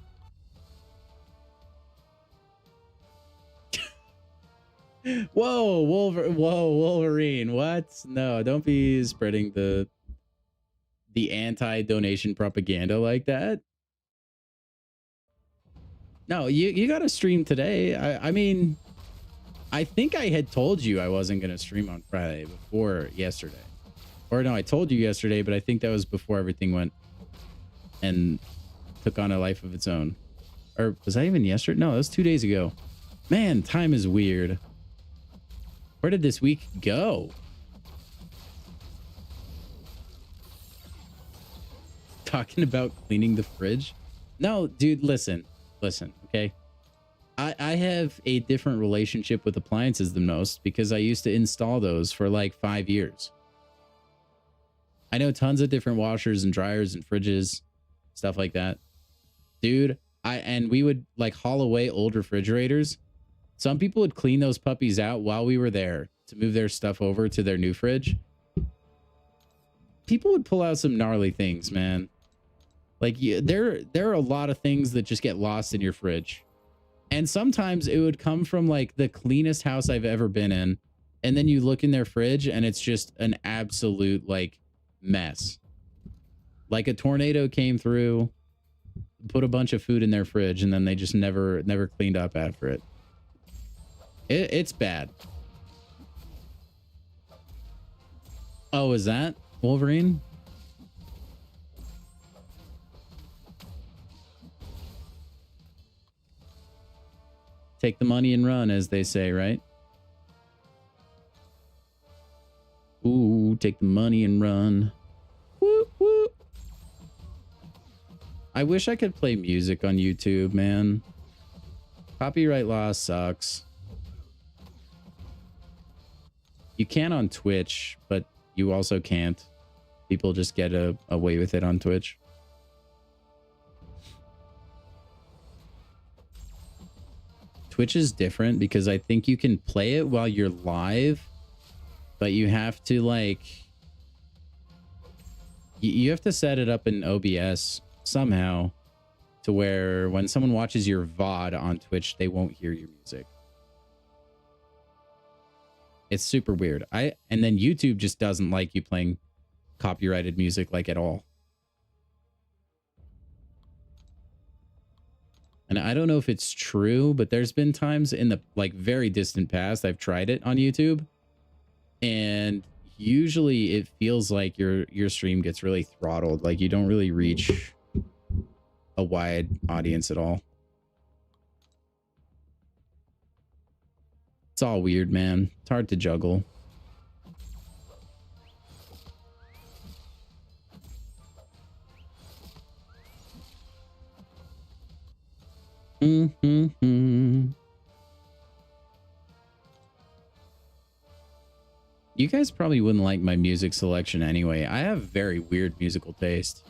Whoa, Wolverine. What? No, don't be spreading the anti-donation propaganda like that. No, you got to stream today. I mean, I think I had told you I wasn't going to stream on Friday before yesterday. Or no, I told you yesterday, but I think that was before everything went and took on a life of its own. Or was that even yesterday? No, that was 2 days ago. Man, time is weird. Where did this week go? Talking about cleaning the fridge? No, dude, listen, okay? I have a different relationship with appliances than most because I used to install those for like 5 years. I know tons of different washers and dryers and fridges, stuff like that. Dude, and we would like haul away old refrigerators. Some people would clean those puppies out while we were there to move their stuff over to their new fridge. People would pull out some gnarly things, man. Like there are a lot of things that just get lost in your fridge. And sometimes it would come from like the cleanest house I've ever been in. And then you look in their fridge and it's just an absolute like mess. Like a tornado came through, put a bunch of food in their fridge, and then they just never cleaned up after it. It's bad. Oh, is that Wolverine? Take the money and run, as they say, right? Ooh, take the money and run. Woo, woo. I wish I could play music on YouTube, man. Copyright law sucks. You can on Twitch, but you also can't. People just get away with it on Twitch. Twitch is different because I think you can play it while you're live, but you have to like... You have to set it up in OBS somehow to where when someone watches your VOD on Twitch, they won't hear your music. It's super weird. And then YouTube just doesn't like you playing copyrighted music like at all. And I don't know if it's true, but there's been times in the like very distant past I've tried it on YouTube, and usually it feels like your stream gets really throttled, like you don't really reach a wide audience at all. It's all weird, man. It's hard to juggle. You guys probably wouldn't like my music selection anyway. I have very weird musical taste.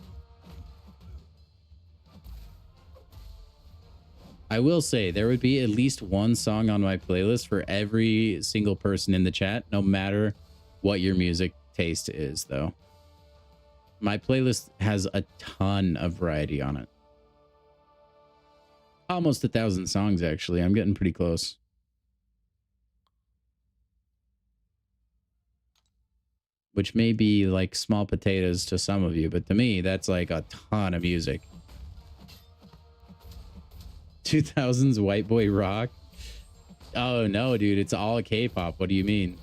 I will say there would be at least one song on my playlist for every single person in the chat, no matter what your music taste is, though. My playlist has a ton of variety on it. Almost 1,000 songs, actually. I'm getting pretty close. Which may be like small potatoes to some of you, but to me, that's like a ton of music. 2000s white boy rock? Oh no, dude, it's all K-pop. What do you mean?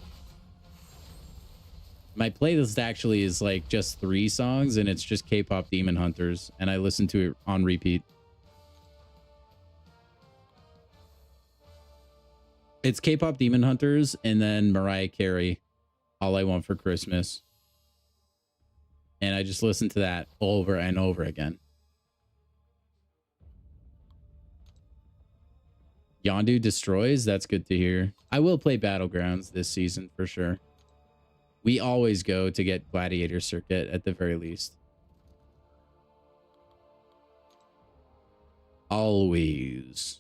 My playlist actually is like just 3 songs, and it's just K-pop Demon Hunters, and I listen to it on repeat. It's K-pop Demon Hunters and then Mariah Carey, All I Want for Christmas. And I just listen to that over and over again. Yondu destroys. That's good to hear. I will play Battlegrounds this season for sure. We always go to get Gladiator Circuit at the very least. Always.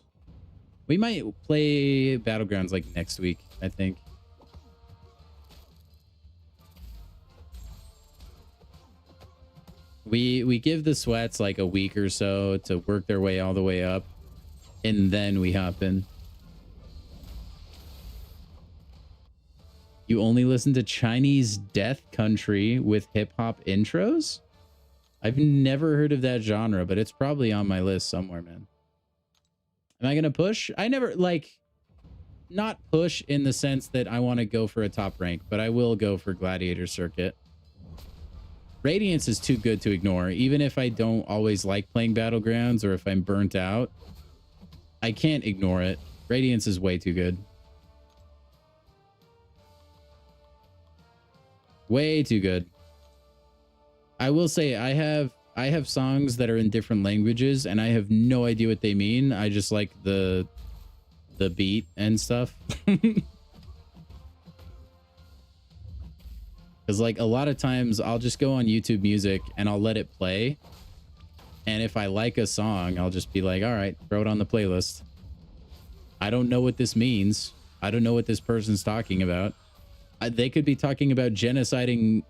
We might play Battlegrounds like next week, I think. We give the sweats like a week or so to work their way all the way up, and then we hop in. You only listen to Chinese death country with hip-hop intros? I've never heard of that genre, but it's probably on my list somewhere, man. Am I gonna push? I never, like, not push in the sense that I want to go for a top rank, but I will go for Gladiator Circuit. Radiance is too good to ignore. Even if I don't always like playing Battlegrounds or if I'm burnt out, I can't ignore it. Radiance is way too good. Way too good. I will say I have songs that are in different languages and I have no idea what they mean. I just like the beat and stuff. Because like a lot of times I'll just go on YouTube Music and I'll let it play. And if I like a song, I'll just be like, all right, throw it on the playlist. I don't know what this means. I don't know what this person's talking about. They could be talking about genociding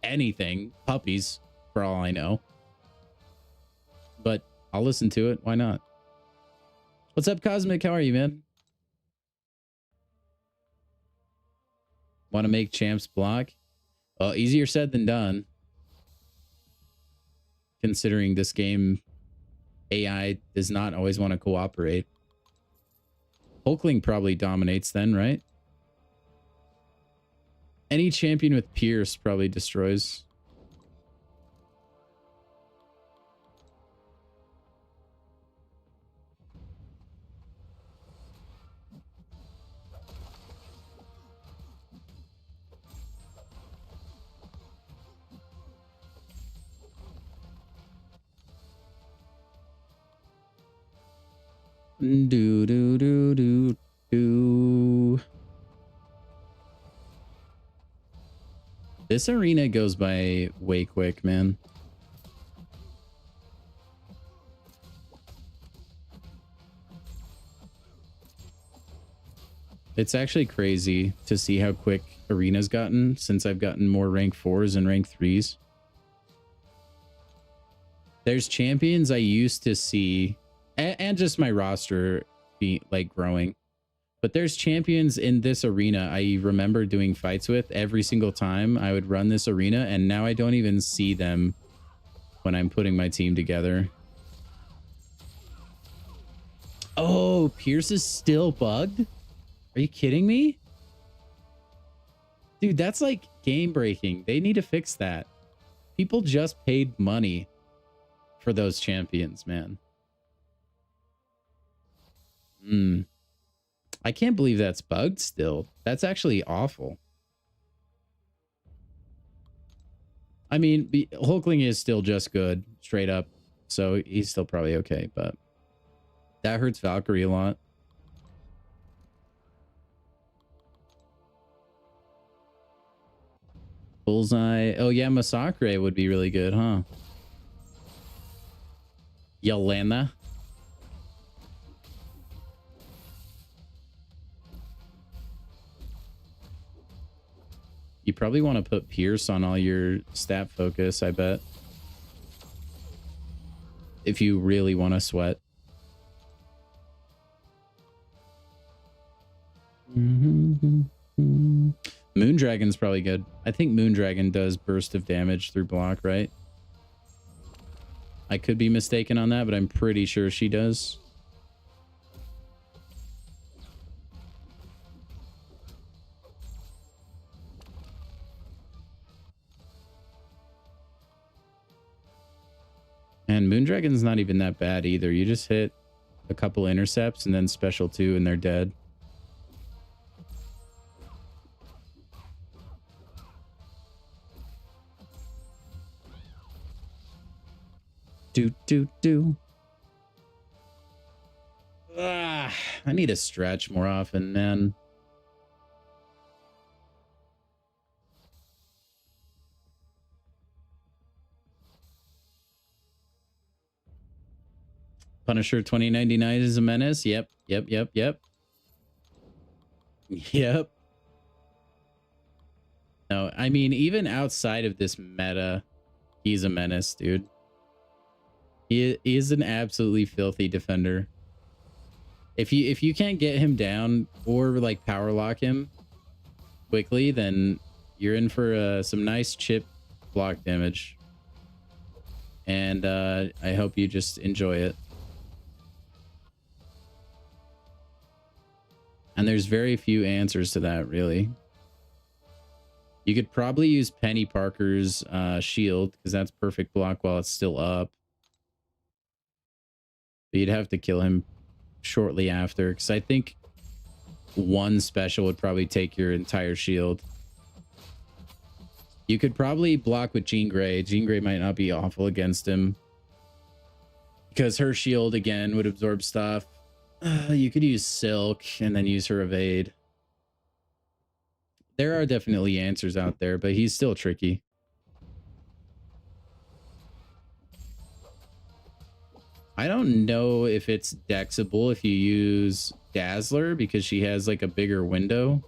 anything, puppies, for all I know. But I'll listen to it. Why not? What's up, Cosmic? How are you, man? Want to make champs block? Well, easier said than done. Considering this game, AI does not always want to cooperate. Hulkling probably dominates then, right? Any champion with Pierce probably destroys. Do do do do do. This arena goes by way quick, man. It's actually crazy to see how quick arena's gotten since I've gotten more rank 4s and rank 3s. There's champions I used to see, and just my roster be like growing. But there's champions in this arena I remember doing fights with every single time I would run this arena, and now I don't even see them when I'm putting my team together. Oh, Pierce is still bugged? Are you kidding me? Dude, that's like game breaking. They need to fix that. People just paid money for those champions, man. I can't believe that's bugged still. That's actually awful. I mean, Hulkling is still just good, straight up. So he's still probably okay, but that hurts Valkyrie a lot. Bullseye. Oh yeah, Massacre would be really good, huh? Yelena. You probably want to put Pierce on all your stat focus, I bet. If you really want to sweat. Moondragon's probably good. I think Moondragon does burst of damage through block, right? I could be mistaken on that, but I'm pretty sure she does. And Moondragon's not even that bad either. You just hit a couple intercepts and then special 2 and they're dead. Do. I need to stretch more often, man. Punisher 2099 is a menace. Yep. Yep. No, I mean, even outside of this meta, he's a menace, dude. He is an absolutely filthy defender. If you can't get him down or like power lock him quickly, then you're in for some nice chip block damage. And I hope you just enjoy it. And there's very few answers to that, really. You could probably use Penny Parker's shield, because that's perfect block while it's still up. But you'd have to kill him shortly after, because I think one special would probably take your entire shield. You could probably block with Jean Grey. Jean Grey might not be awful against him, because her shield, again, would absorb stuff. You could use Silk and then use her evade. There are definitely answers out there, but he's still tricky. I don't know if it's dexable if you use Dazzler, because she has like a bigger window.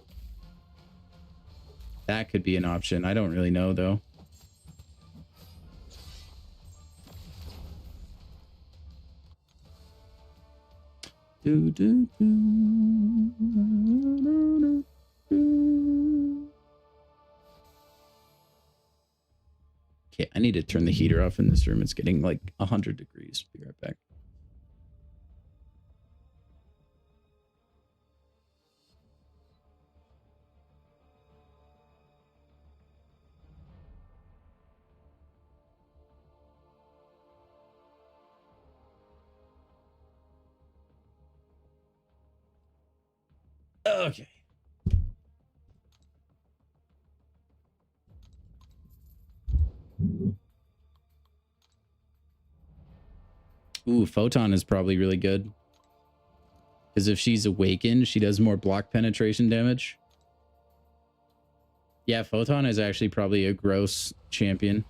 That could be an option. I don't really know, though. Okay, I need to turn the heater off in this room. It's getting like 100 degrees. Be right back. Okay. Ooh, Photon is probably really good. Because if she's awakened, she does more block penetration damage. Yeah, Photon is actually probably a gross champion.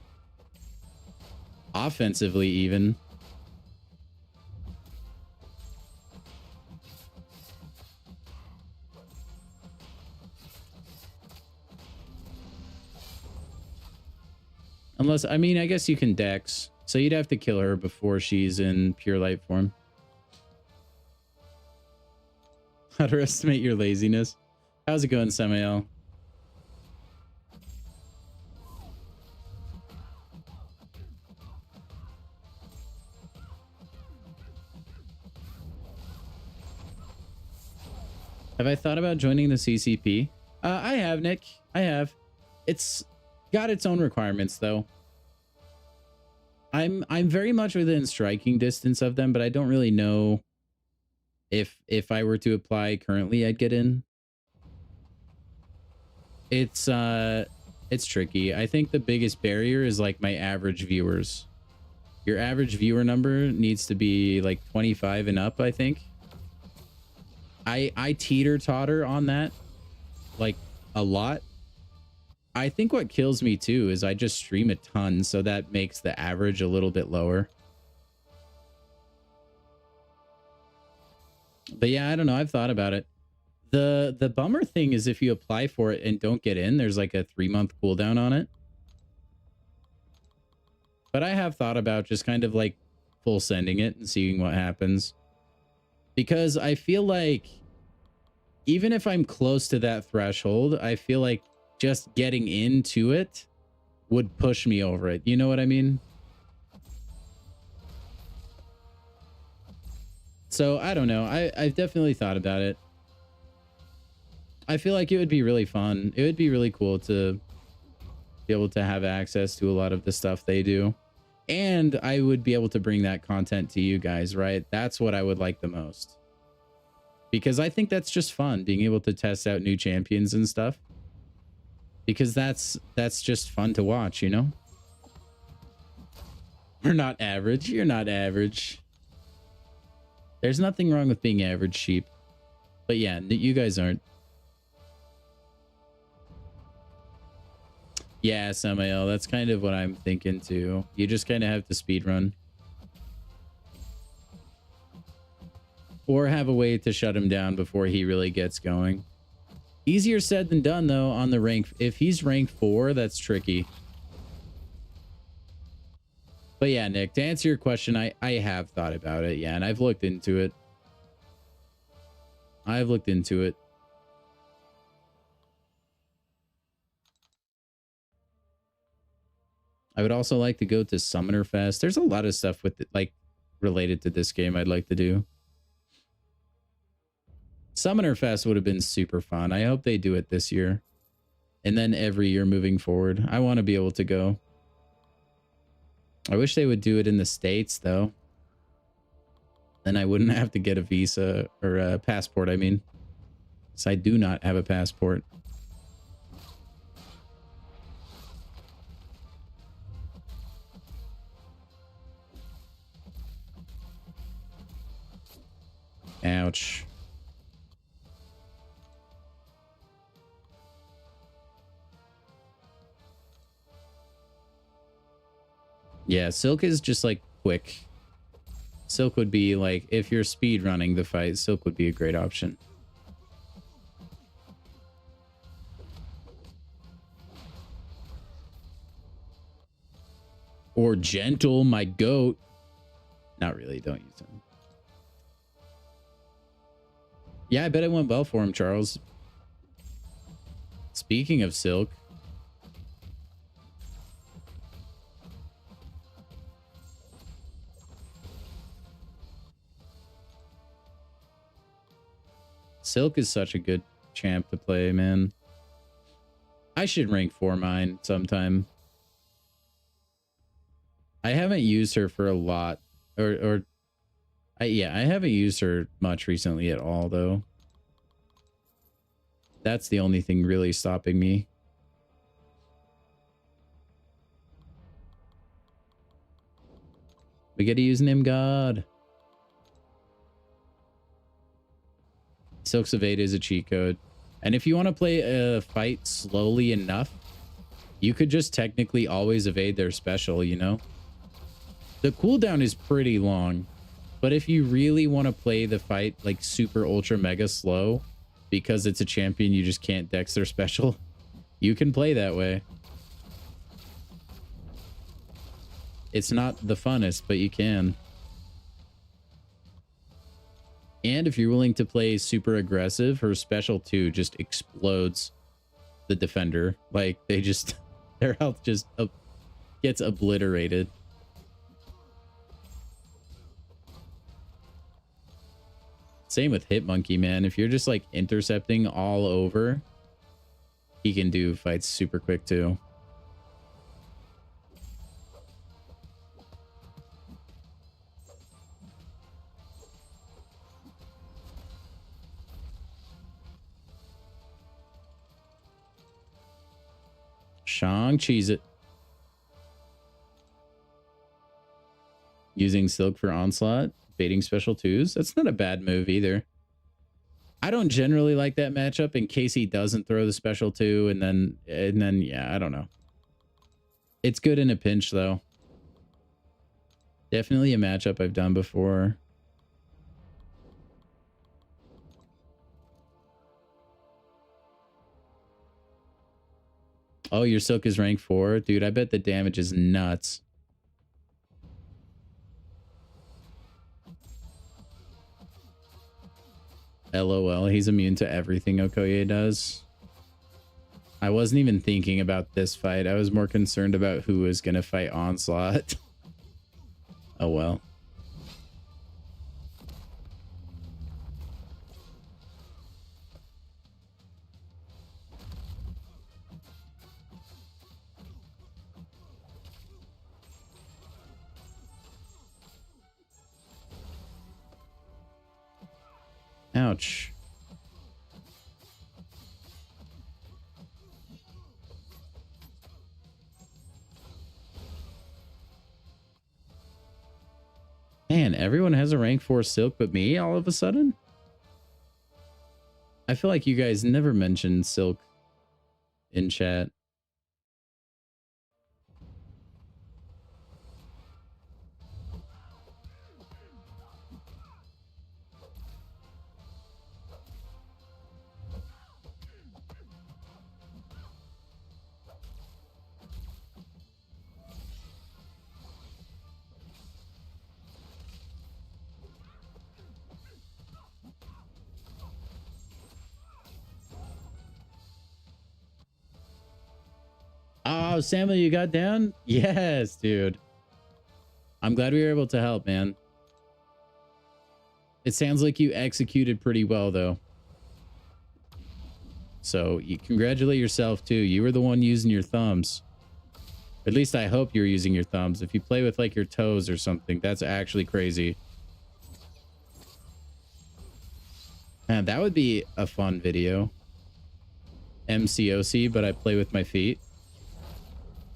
Offensively, even. Unless, I mean, I guess you can dex. So you'd have to kill her before she's in pure light form. How to estimate your laziness. How's it going, Samael? Have I thought about joining the CCP? I have, Nick. I have. It's got its own requirements, though. I'm very much within striking distance of them, but I don't really know if I were to apply currently, I'd get in. It's tricky. I think the biggest barrier is like my average viewers. Your average viewer number needs to be like 25 and up, I think. I teeter-totter on that like a lot. I think what kills me too is I just stream a ton, so that makes the average a little bit lower. But yeah, I don't know. I've thought about it. The bummer thing is if you apply for it and don't get in, there's like a 3-month cooldown on it. But I have thought about just kind of like full sending it and seeing what happens. Because I feel like even if I'm close to that threshold, I feel like just getting into it would push me over it. You know what I mean? So I don't know. I've definitely thought about it. I feel like it would be really fun. It would be really cool to be able to have access to a lot of the stuff they do. And I would be able to bring that content to you guys, right? That's what I would like the most. Because I think that's just fun, being able to test out new champions and stuff. Because that's just fun to watch, you know? We're not average. You're not average. There's nothing wrong with being average, sheep. But yeah, you guys aren't. Yeah, Samael, that's kind of what I'm thinking too. You just kind of have to speedrun. Or have a way to shut him down before he really gets going. Easier said than done, though, on the rank. If he's rank 4, that's tricky. But yeah, Nick, to answer your question, I have thought about it, yeah, and I've looked into it. I've looked into it. I would also like to go to Summoner Fest. There's a lot of stuff with it, like related to this game I'd like to do. Summoner Fest would have been super fun. I hope they do it this year. And then every year moving forward, I want to be able to go. I wish they would do it in the States, though. Then I wouldn't have to get a visa or a passport, I mean. Because I do not have a passport. Ouch. Yeah, Silk is just like quick. Silk would be like, if you're speed running the fight, Silk would be a great option. Or Gentle, my goat. Not really, don't use him. Yeah, I bet it went well for him, Charles. Speaking of Silk. Silk is such a good champ to play, man. I should rank 4 mine sometime. I haven't used her for a lot. Yeah, I haven't used her much recently at all, though. That's the only thing really stopping me. We get to use Nimgod. Silk's Evade is a cheat code. And if you want to play a fight slowly enough, you could just technically always evade their special, you know? The cooldown is pretty long, but if you really want to play the fight like super ultra mega slow because it's a champion you just can't dex their special, you can play that way. It's not the funnest, but you can. And if you're willing to play super aggressive, her special 2 just explodes the defender. Like, they just, their health just gets obliterated. Same with Hitmonkey, man. If you're just like intercepting all over, he can do fights super quick too. Shang-Chi's it. Using Silk for Onslaught, baiting special 2s. That's not a bad move either. I don't generally like that matchup in case he doesn't throw the special 2 and then yeah, I don't know. It's good in a pinch though. Definitely a matchup I've done before. Oh, your Silk is rank 4? Dude, I bet the damage is nuts. LOL, he's immune to everything Okoye does. I wasn't even thinking about this fight. I was more concerned about who was going to fight Onslaught. Oh well. Ouch. Man, everyone has a rank 4 Silk but me all of a sudden? I feel like you guys never mentioned Silk in chat. Oh, Samuel, you got down? Yes, dude. I'm glad we were able to help, man. It sounds like you executed pretty well, though. So you congratulate yourself too. You were the one using your thumbs. At least I hope you're using your thumbs. If you play with like your toes or something, that's actually crazy. Man, that would be a fun video. MCOC, but I play with my feet.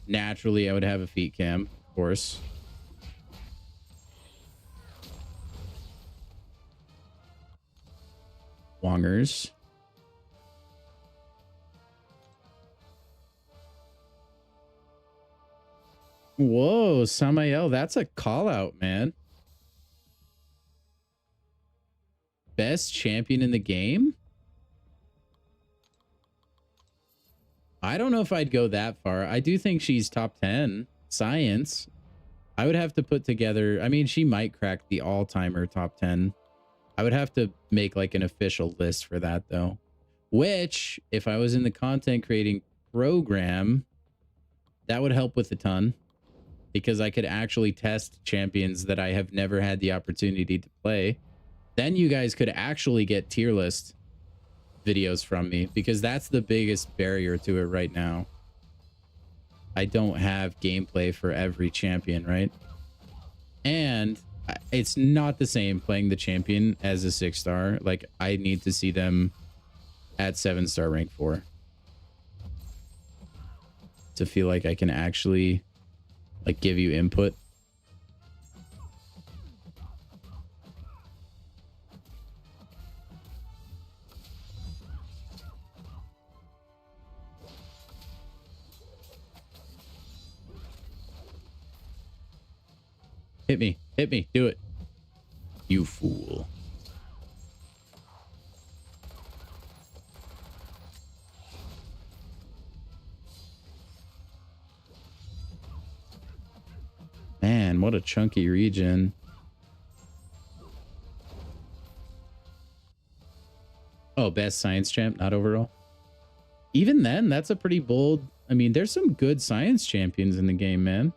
Naturally, I would have a feet cam, of course. Wongers. Whoa, Samael, that's a call out, man. Best champion in the game? I don't know if I'd go that far. I do think she's top 10. Science. I would have to put together... I mean, she might crack the all-timer top 10. I would have to make like an official list for that, though. Which, if I was in the content creating program, that would help with a ton. Because I could actually test champions that I have never had the opportunity to play. Then you guys could actually get tier list videos from me, because that's the biggest barrier to it right now. I don't have gameplay for every champion, right? And it's not the same playing the champion as a 6-star. Like, I need to see them at 7-star rank 4 to feel like I can actually like give you input. Hit me, do it. You fool. Man, what a chunky region. Oh, best science champ, not overall. Even then, that's a pretty bold... I mean, there's some good science champions in the game, man.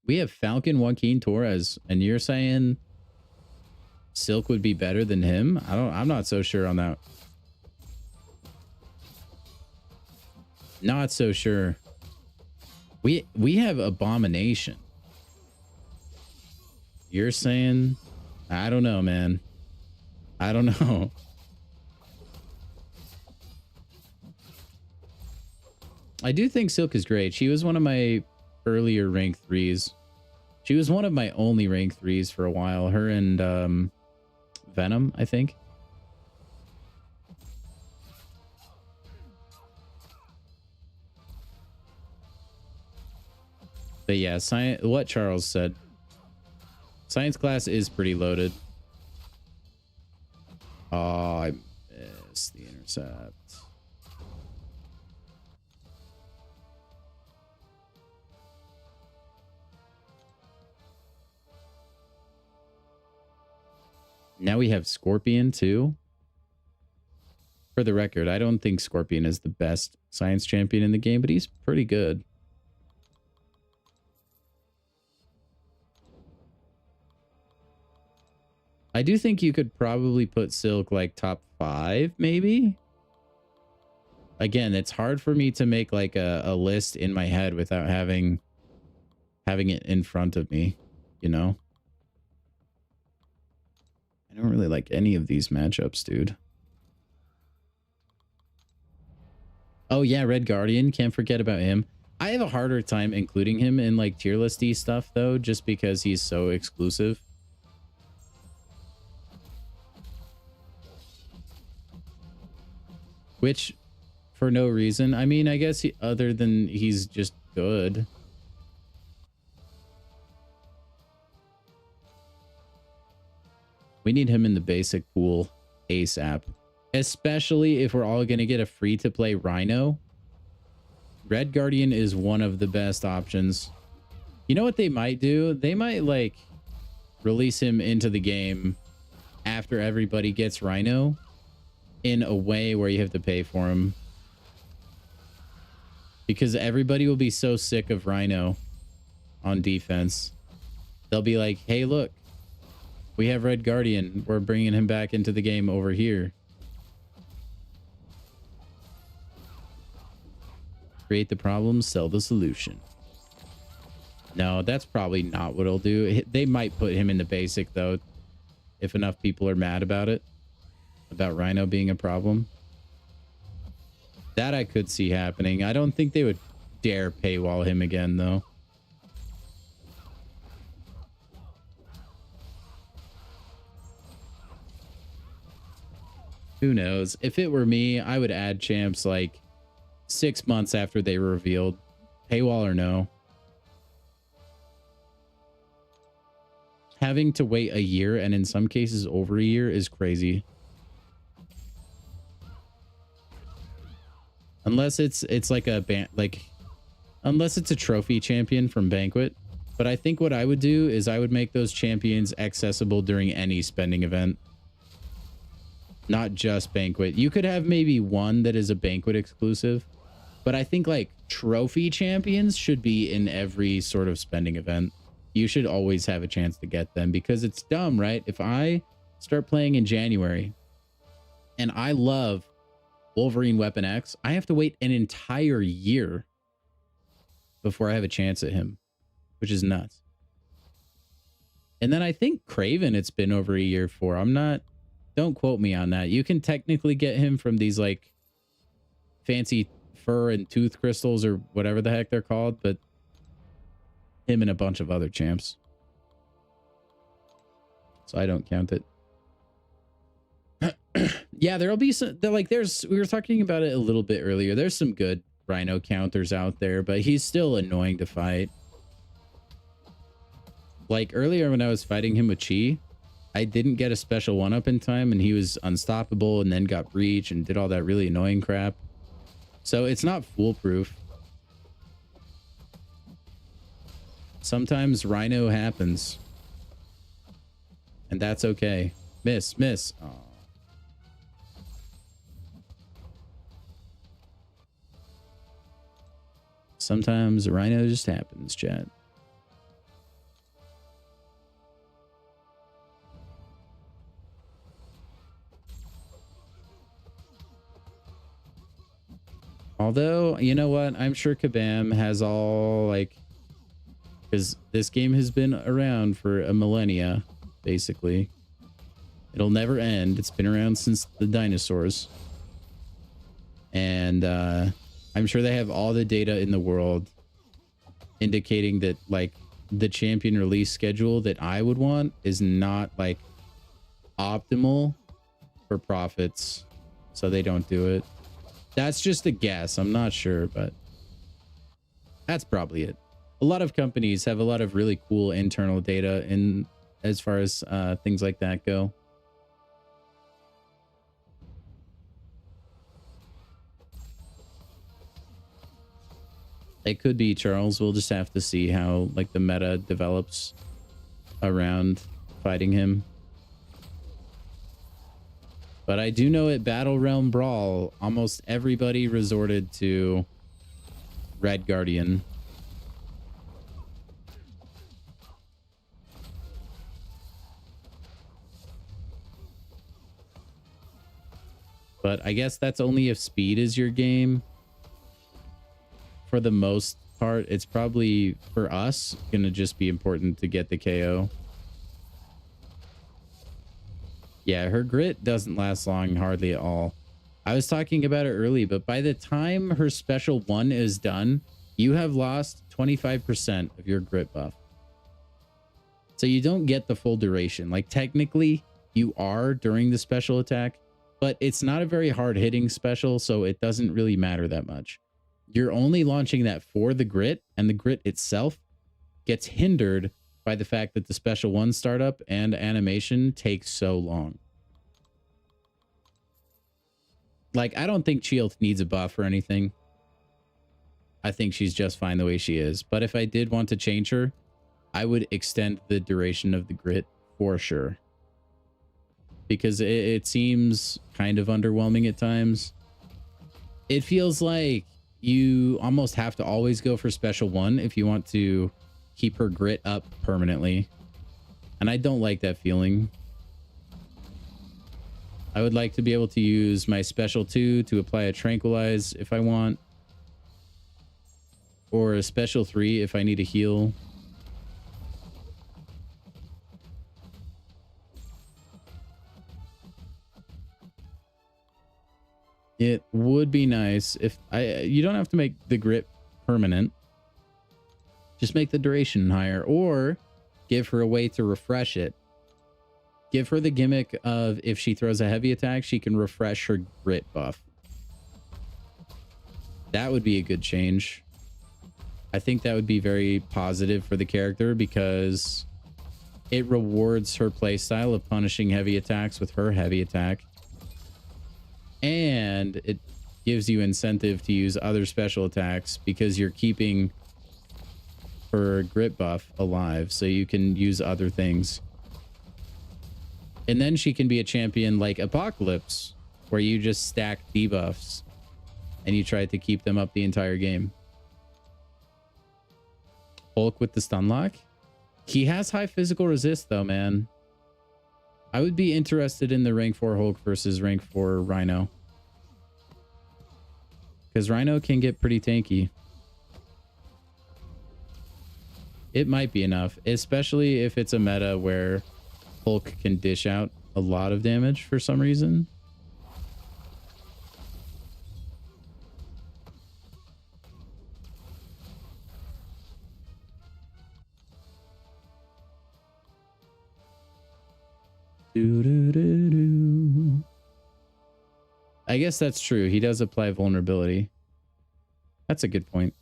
We have Falcon Joaquin Torres, and you're saying Silk would be better than him? I'm not so sure on that. Not so sure. We have Abomination. You're saying... I don't know, man. I don't know. I do think Silk is great. She was one of my earlier rank 3s. She was one of my only rank 3s for a while. Her and Venom, I think. But yeah, what Charles said. Science class is pretty loaded. Oh, I missed the intercept. Now we have Scorpion too. For the record, I don't think Scorpion is the best science champion in the game, but he's pretty good. I do think you could probably put Silk like top 5, maybe. Again, it's hard for me to make like a list in my head without having it in front of me, you know? I don't really like any of these matchups, dude. Oh yeah, Red Guardian, can't forget about him. I have a harder time including him in like tier listy stuff though, just because he's so exclusive. Which, for no reason. I mean, I guess other than he's just good. We need him in the basic pool ASAP. Especially if we're all going to get a free-to-play Rhino. Red Guardian is one of the best options. You know what they might do? They might, like, release him into the game after everybody gets Rhino in a way where you have to pay for him. Because everybody will be so sick of Rhino on defense. They'll be like, hey, look. We have Red Guardian. We're bringing him back into the game over here. create the problem, sell the solution. No, that's probably not what it'll do. They might put him in the basic, though, if enough people are mad about it, about Rhino being a problem. That I could see happening. I don't think they would dare paywall him again, though. Who knows? If it were me, I would add champs like 6 months after they were revealed. Paywall or no. Having to wait a year, and in some cases over a year, is crazy. Unless it's like a unless it's a trophy champion from Banquet. But I think what I would do is I would make those champions accessible during any spending event. Not just Banquet. You could have maybe one that is a Banquet exclusive, but I think like trophy champions should be in every sort of spending event. You should always have a chance to get them, because it's dumb, right? If I start playing in January and I love Wolverine Weapon X, I have to wait an entire year before I have a chance at him, which is nuts. And then I think Kraven, it's been over a year for. Don't quote me on that. You can technically get him from these like fancy fur and tooth crystals or whatever the heck they're called, but him and a bunch of other champs. So I don't count it. Yeah, there'll be some, we were talking about it a little bit earlier. There's some good Rhino counters out there, but he's still annoying to fight. Like earlier when I was fighting him with Chi, I didn't get a special 1-up in time, and he was unstoppable and then got breach and did all that really annoying crap. So it's not foolproof. Sometimes Rhino happens, and that's okay. Miss. Aww. Sometimes Rhino just happens, chat. Although, you know what? I'm sure Kabam has all, like... Because this game has been around for a millennia, basically. It'll never end. It's been around since the dinosaurs. And I'm sure they have all the data in the world indicating that, like, the champion release schedule that I would want is not, like, optimal for profits. So they don't do it. That's just a guess. I'm not sure, but that's probably it. A lot of companies have a lot of really cool internal data in as far as things like that go. It could be Charles. We'll just have to see how like the meta develops around fighting him. But I do know at Battle Realm Brawl, almost everybody resorted to Red Guardian. But I guess that's only if speed is your game. For the most part, it's probably, for us, going to just be important to get the KO. Yeah, her grit doesn't last long, hardly at all. I was talking about it early, but by the time her special 1 is done, you have lost 25% of your grit buff. So you don't get the full duration. Like, technically, you are during the special attack, but it's not a very hard-hitting special, so it doesn't really matter that much. You're only launching that for the grit, and the grit itself gets hindered by the fact that the special 1 startup and animation takes so long. Like, I don't think Shield needs a buff or anything. I think she's just fine the way she is. But if I did want to change her, I would extend the duration of the grit for sure. Because it seems kind of underwhelming at times. It feels like you almost have to always go for special 1 if you want to keep her grit up permanently. And I don't like that feeling. I would like to be able to use my special 2 to apply a tranquilize if I want. Or a special 3 if I need a heal. It would be nice if you don't have to make the grip permanent. Just make the duration higher, or give her a way to refresh it. Give her the gimmick of if she throws a heavy attack, she can refresh her grit buff. That would be a good change. I think that would be very positive for the character because it rewards her playstyle of punishing heavy attacks with her heavy attack. And it gives you incentive to use other special attacks because you're keeping her grit buff alive, so you can use other things. And then she can be a champion like Apocalypse, where you just stack debuffs and you try to keep them up the entire game. Hulk with the stun lock. He has high physical resist though, man. I would be interested in the rank 4 Hulk versus rank 4 Rhino. Because Rhino can get pretty tanky. It might be enough, especially if it's a meta where Hulk can dish out a lot of damage for some reason. I guess that's true. He does apply vulnerability. That's a good point.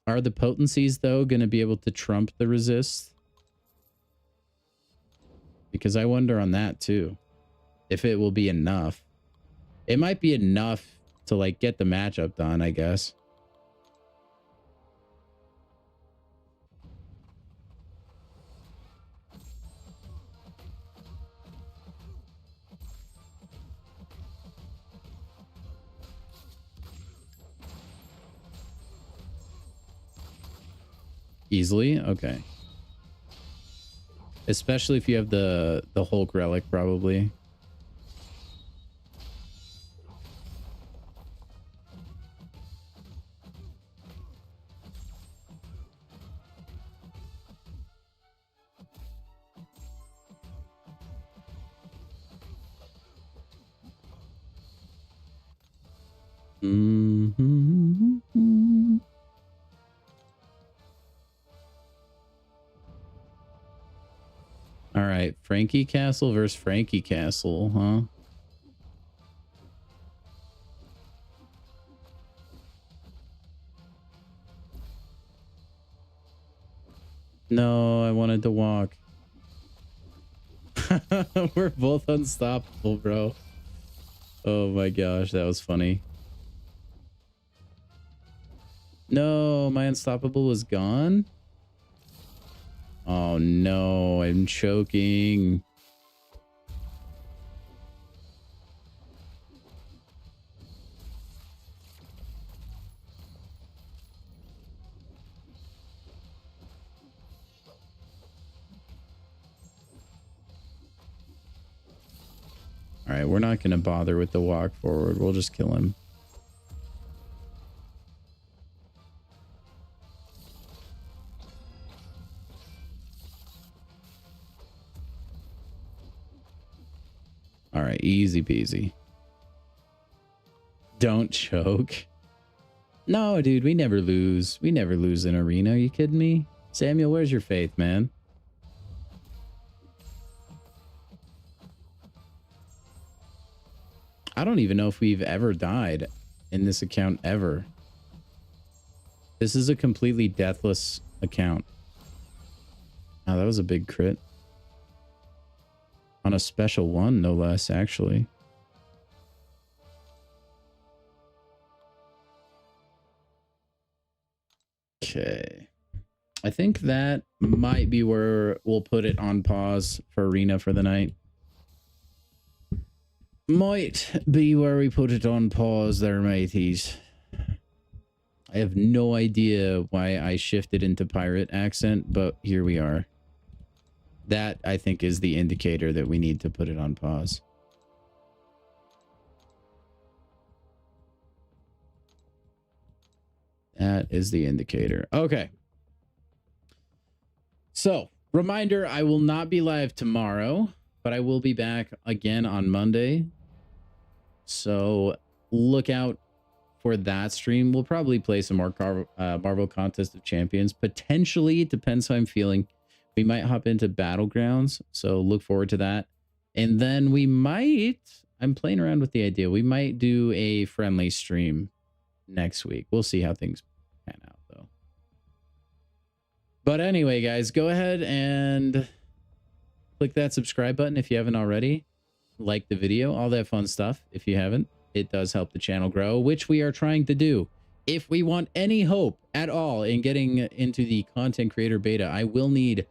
Are the potencies, though, going to be able to trump the resist? Because I wonder on that, too. If it will be enough. It might be enough to, like, get the matchup done, I guess. Easily? Okay. Especially if you have the Hulk relic, probably. Mm-hmm. All right, Frankie Castle versus Frankie Castle, huh? No, I wanted to walk. We're both unstoppable, bro. Oh my gosh, that was funny. No, my unstoppable was gone. Oh no, I'm choking. All right, we're not going to bother with the walk forward. We'll just kill him. All right, easy peasy. Don't choke. No, dude, we never lose. We never lose in arena. Are you kidding me? Samuel, where's your faith, man? I don't even know if we've ever died in this account ever. This is a completely deathless account. Oh, that was a big crit. On a special one, no less, actually. Okay. I think that might be where we'll put it on pause for arena for the night. Might be where we put it on pause there, mateys. I have no idea why I shifted into pirate accent, but here we are. That, I think, is the indicator that we need to put it on pause. That is the indicator. Okay. So, reminder, I will not be live tomorrow, but I will be back again on Monday. So, look out for that stream. We'll probably play some more Marvel Contest of Champions. Potentially, it depends how I'm feeling. We might hop into Battlegrounds, so look forward to that. And then we might, I'm playing around with the idea, we might do a friendly stream next week. We'll see how things pan out, though. But anyway, guys, go ahead and click that subscribe button if you haven't already. Like the video, all that fun stuff. If you haven't, it does help the channel grow, which we are trying to do. If we want any hope at all in getting into the content creator beta, I will need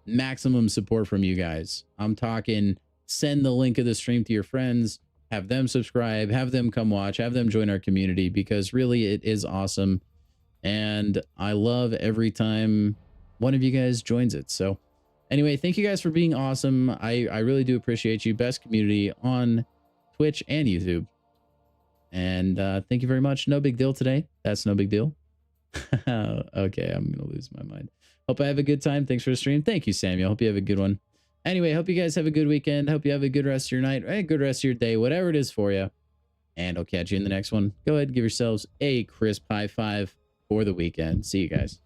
maximum support from you guys. I'm talking send the link of the stream to your friends, have them subscribe, have them come watch, have them join our community, because really it is awesome. And I love every time one of you guys joins it. So anyway, thank you guys for being awesome. I really do appreciate you. Best community on Twitch and YouTube. And thank you very much. No big deal today. That's no big deal. Okay, I'm going to lose my mind. Hope I have a good time. Thanks for the stream. Thank you, Samuel. Hope you have a good one. Anyway, hope you guys have a good weekend. Hope you have a good rest of your night, or a good rest of your day, whatever it is for you. And I'll catch you in the next one. Go ahead and give yourselves a crisp high five for the weekend. See you guys.